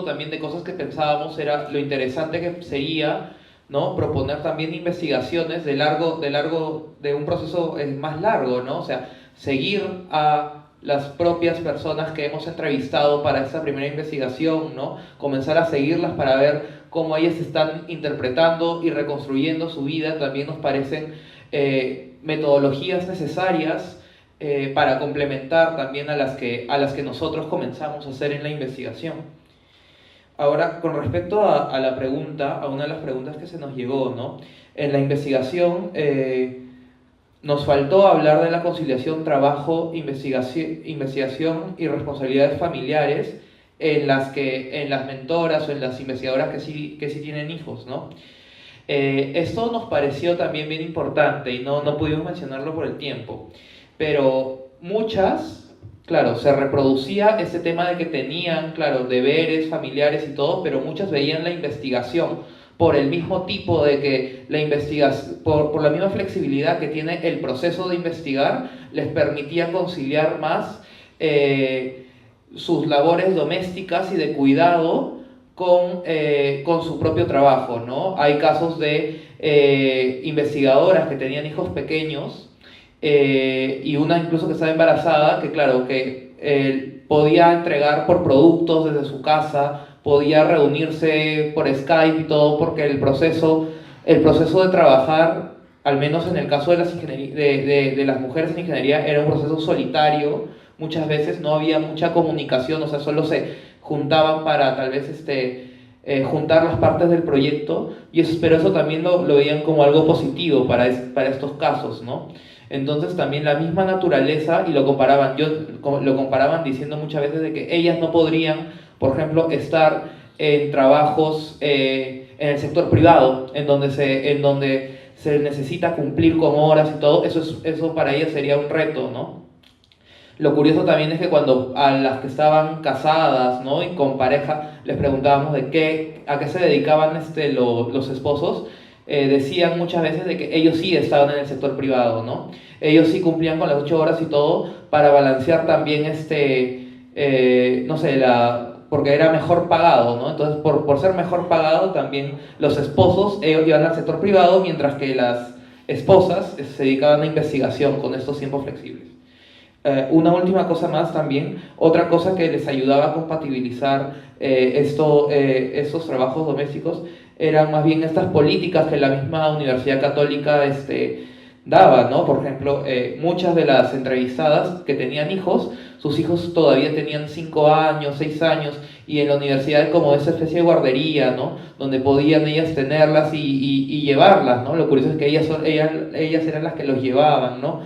también de cosas que pensábamos era lo interesante que sería, ¿no? Proponer también investigaciones de un proceso más largo, ¿no? O sea, seguir a las propias personas que hemos entrevistado para esta primera investigación, ¿no? Comenzar a seguirlas para ver cómo ellas están interpretando y reconstruyendo su vida, también nos parecen metodologías necesarias para complementar también a las que nosotros comenzamos a hacer en la investigación. Ahora, con respecto a la pregunta, a una de las preguntas que se nos llegó, ¿no? En la investigación nos faltó hablar de la conciliación trabajo, investigación y responsabilidades familiares en las mentoras o en las investigadoras que sí tienen hijos, ¿no? Esto nos pareció también bien importante y no pudimos mencionarlo por el tiempo, pero muchas, claro, se reproducía ese tema de que tenían, claro, deberes familiares y todo, pero muchas veían la investigación por el mismo tipo de que la investigación, por la misma flexibilidad que tiene el proceso de investigar, les permitía conciliar más sus labores domésticas y de cuidado con su propio trabajo, ¿no? Hay casos de investigadoras que tenían hijos pequeños y una incluso que estaba embarazada, que claro, que podía entregar por productos desde su casa, podía reunirse por Skype y todo, porque el proceso de trabajar, al menos en el caso de las mujeres en ingeniería, era un proceso solitario. Muchas veces no había mucha comunicación, o sea, solo se juntaban para tal vez juntar las partes del proyecto, pero eso también lo veían como algo positivo para estos casos, ¿no? Entonces también la misma naturaleza, y lo comparaban diciendo muchas veces de que ellas no podrían, por ejemplo, estar en trabajos en el sector privado, en donde se necesita cumplir con horas y todo, eso para ellas sería un reto, ¿no? Lo curioso también es que cuando a las que estaban casadas, ¿no? Y con pareja, les preguntábamos a qué se dedicaban los esposos, decían muchas veces de que ellos sí estaban en el sector privado, ¿no? Ellos sí cumplían con las 8 horas y todo para balancear también, no sé, porque era mejor pagado, ¿no? Entonces, por ser mejor pagado, también los esposos, ellos iban al sector privado, mientras que las esposas se dedicaban a investigación con estos tiempos flexibles. Una última cosa más también, otra cosa que les ayudaba a compatibilizar estos trabajos domésticos eran más bien estas políticas que la misma Universidad Católica daba, ¿no? Por ejemplo, muchas de las entrevistadas que tenían hijos, sus hijos todavía tenían 5 años, 6 años, y en la universidad como esa especie de guardería, ¿no? Donde podían ellas tenerlas y llevarlas, ¿no? Lo curioso es que ellas eran las que los llevaban, ¿no?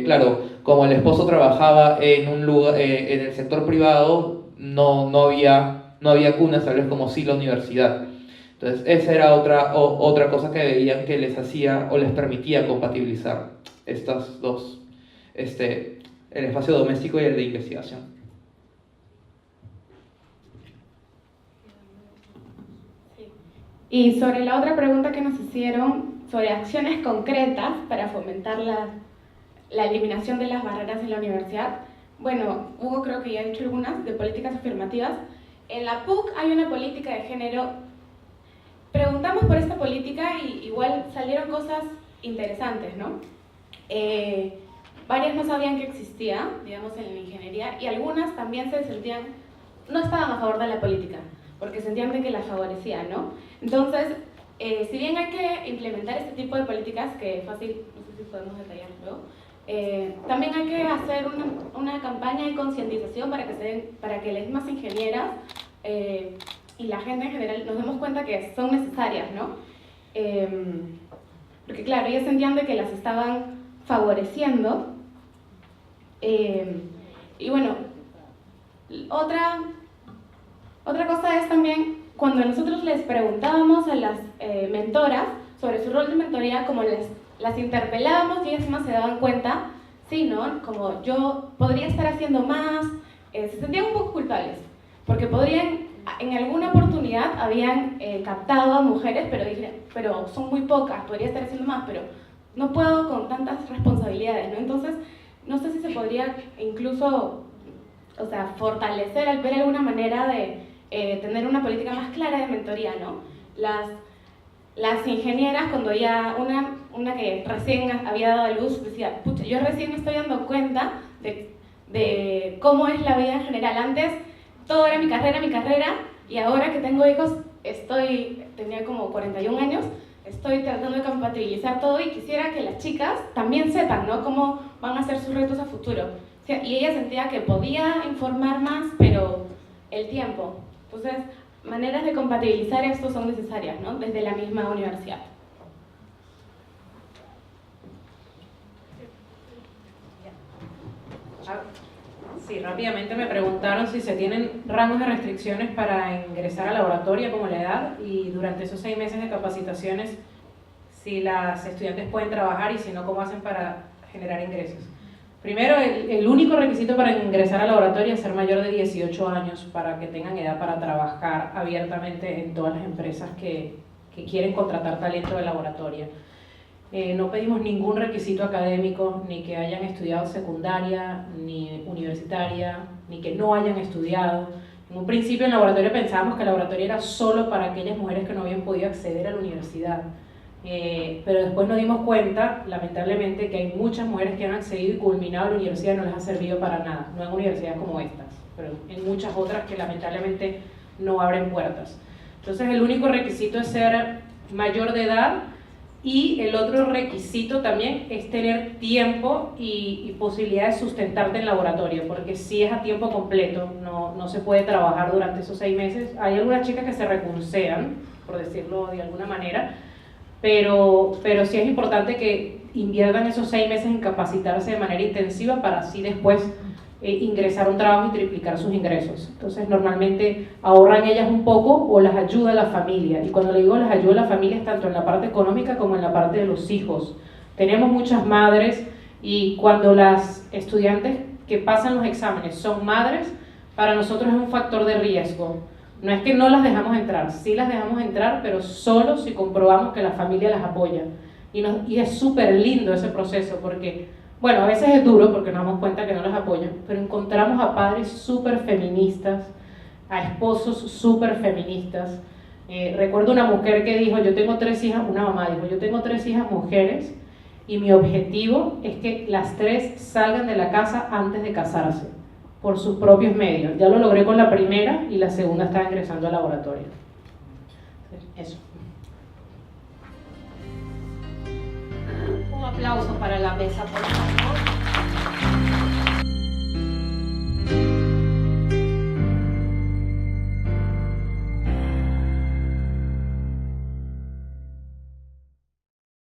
Claro, como el esposo trabajaba en un lugar, en el sector privado, no había cunas, tal vez como sí la universidad. Entonces, esa era otra cosa que veían que les hacía o les permitía compatibilizar estas dos, el espacio doméstico y el de investigación. Y sobre la otra pregunta que nos hicieron, sobre acciones concretas para fomentar la eliminación de las barreras en la universidad, bueno, Hugo creo que ya ha dicho algunas, de políticas afirmativas. En la PUC hay una política de género. Preguntamos por esta política y igual salieron cosas interesantes, ¿no? Varias no sabían que existía, digamos, en la ingeniería, y algunas también no estaban a favor de la política, porque sentían de que la favorecía, ¿no? Entonces, si bien hay que implementar este tipo de políticas, que es fácil, no sé si podemos detallar luego, también hay que hacer una campaña de concientización para que las mismas ingenieras y la gente en general nos demos cuenta que son necesarias, ¿no? Porque claro, ellas sentían de que las estaban favoreciendo. Y bueno, otra cosa es también cuando nosotros les preguntábamos a las mentoras sobre su rol de mentoría, como las interpelábamos y ellas mismas se daban cuenta, sí, ¿no? Como yo podría estar haciendo más, se sentían un poco culpables, porque en alguna oportunidad habían captado a mujeres, pero son muy pocas, podría estar haciendo más, pero no puedo con tantas responsabilidades, ¿no? Entonces, no sé si se podría incluso, o sea, fortalecer, ver alguna manera de tener una política más clara de mentoría, ¿no? Las ingenieras, cuando ya una que recién había dado a luz, decía, pucha, yo recién me estoy dando cuenta de cómo es la vida en general. Antes todo era mi carrera, y ahora que tengo hijos, tenía como 41 años, estoy tratando de compatibilizar todo y quisiera que las chicas también sepan, ¿no? Cómo van a ser sus retos a futuro. O sea, y ella sentía que podía informar más, pero el tiempo. Entonces, maneras de compatibilizar esto son necesarias, ¿no? Desde la misma universidad. Sí, rápidamente me preguntaron si se tienen rangos de restricciones para ingresar a la laboratoria, como la edad, y durante esos 6 meses de capacitaciones, si las estudiantes pueden trabajar y si no, cómo hacen para generar ingresos. Primero, el único requisito para ingresar a la laboratoria es ser mayor de 18 años para que tengan edad para trabajar abiertamente en todas las empresas que quieren contratar talento de laboratoria. No pedimos ningún requisito académico, ni que hayan estudiado secundaria, ni universitaria, ni que no hayan estudiado. En un principio en el laboratorio pensábamos que el laboratorio era solo para aquellas mujeres que no habían podido acceder a la universidad. Pero después nos dimos cuenta, lamentablemente, que hay muchas mujeres que han accedido y culminado la universidad y no les ha servido para nada, no en universidades como estas, pero en muchas otras que lamentablemente no abren puertas. Entonces el único requisito es ser mayor de edad, y el otro requisito también es tener tiempo y posibilidad de sustentarte en laboratorio, porque si es a tiempo completo, no se puede trabajar durante esos 6 meses. Hay algunas chicas que se recunsean, por decirlo de alguna manera, pero sí es importante que inviertan esos 6 meses en capacitarse de manera intensiva para así después ingresar a un trabajo y triplicar sus ingresos. Entonces normalmente ahorran ellas un poco o las ayuda la familia, y cuando le digo las ayuda la familia es tanto en la parte económica como en la parte de los hijos. Tenemos muchas madres, y cuando las estudiantes que pasan los exámenes son madres, para nosotros es un factor de riesgo. No es que no las dejamos entrar, sí las dejamos entrar, pero solo si comprobamos que la familia las apoya. Y es súper lindo ese proceso porque, bueno, a veces es duro porque nos damos cuenta que no las apoyan, pero encontramos a padres súper feministas, a esposos súper feministas. Recuerdo una mujer que dijo, yo tengo 3 hijas, una mamá dijo, yo tengo 3 hijas mujeres y mi objetivo es que las 3 salgan de la casa antes de casarse, por sus propios medios. Ya lo logré con la primera y la segunda está ingresando al laboratorio. Eso. Un aplauso para la mesa, por favor.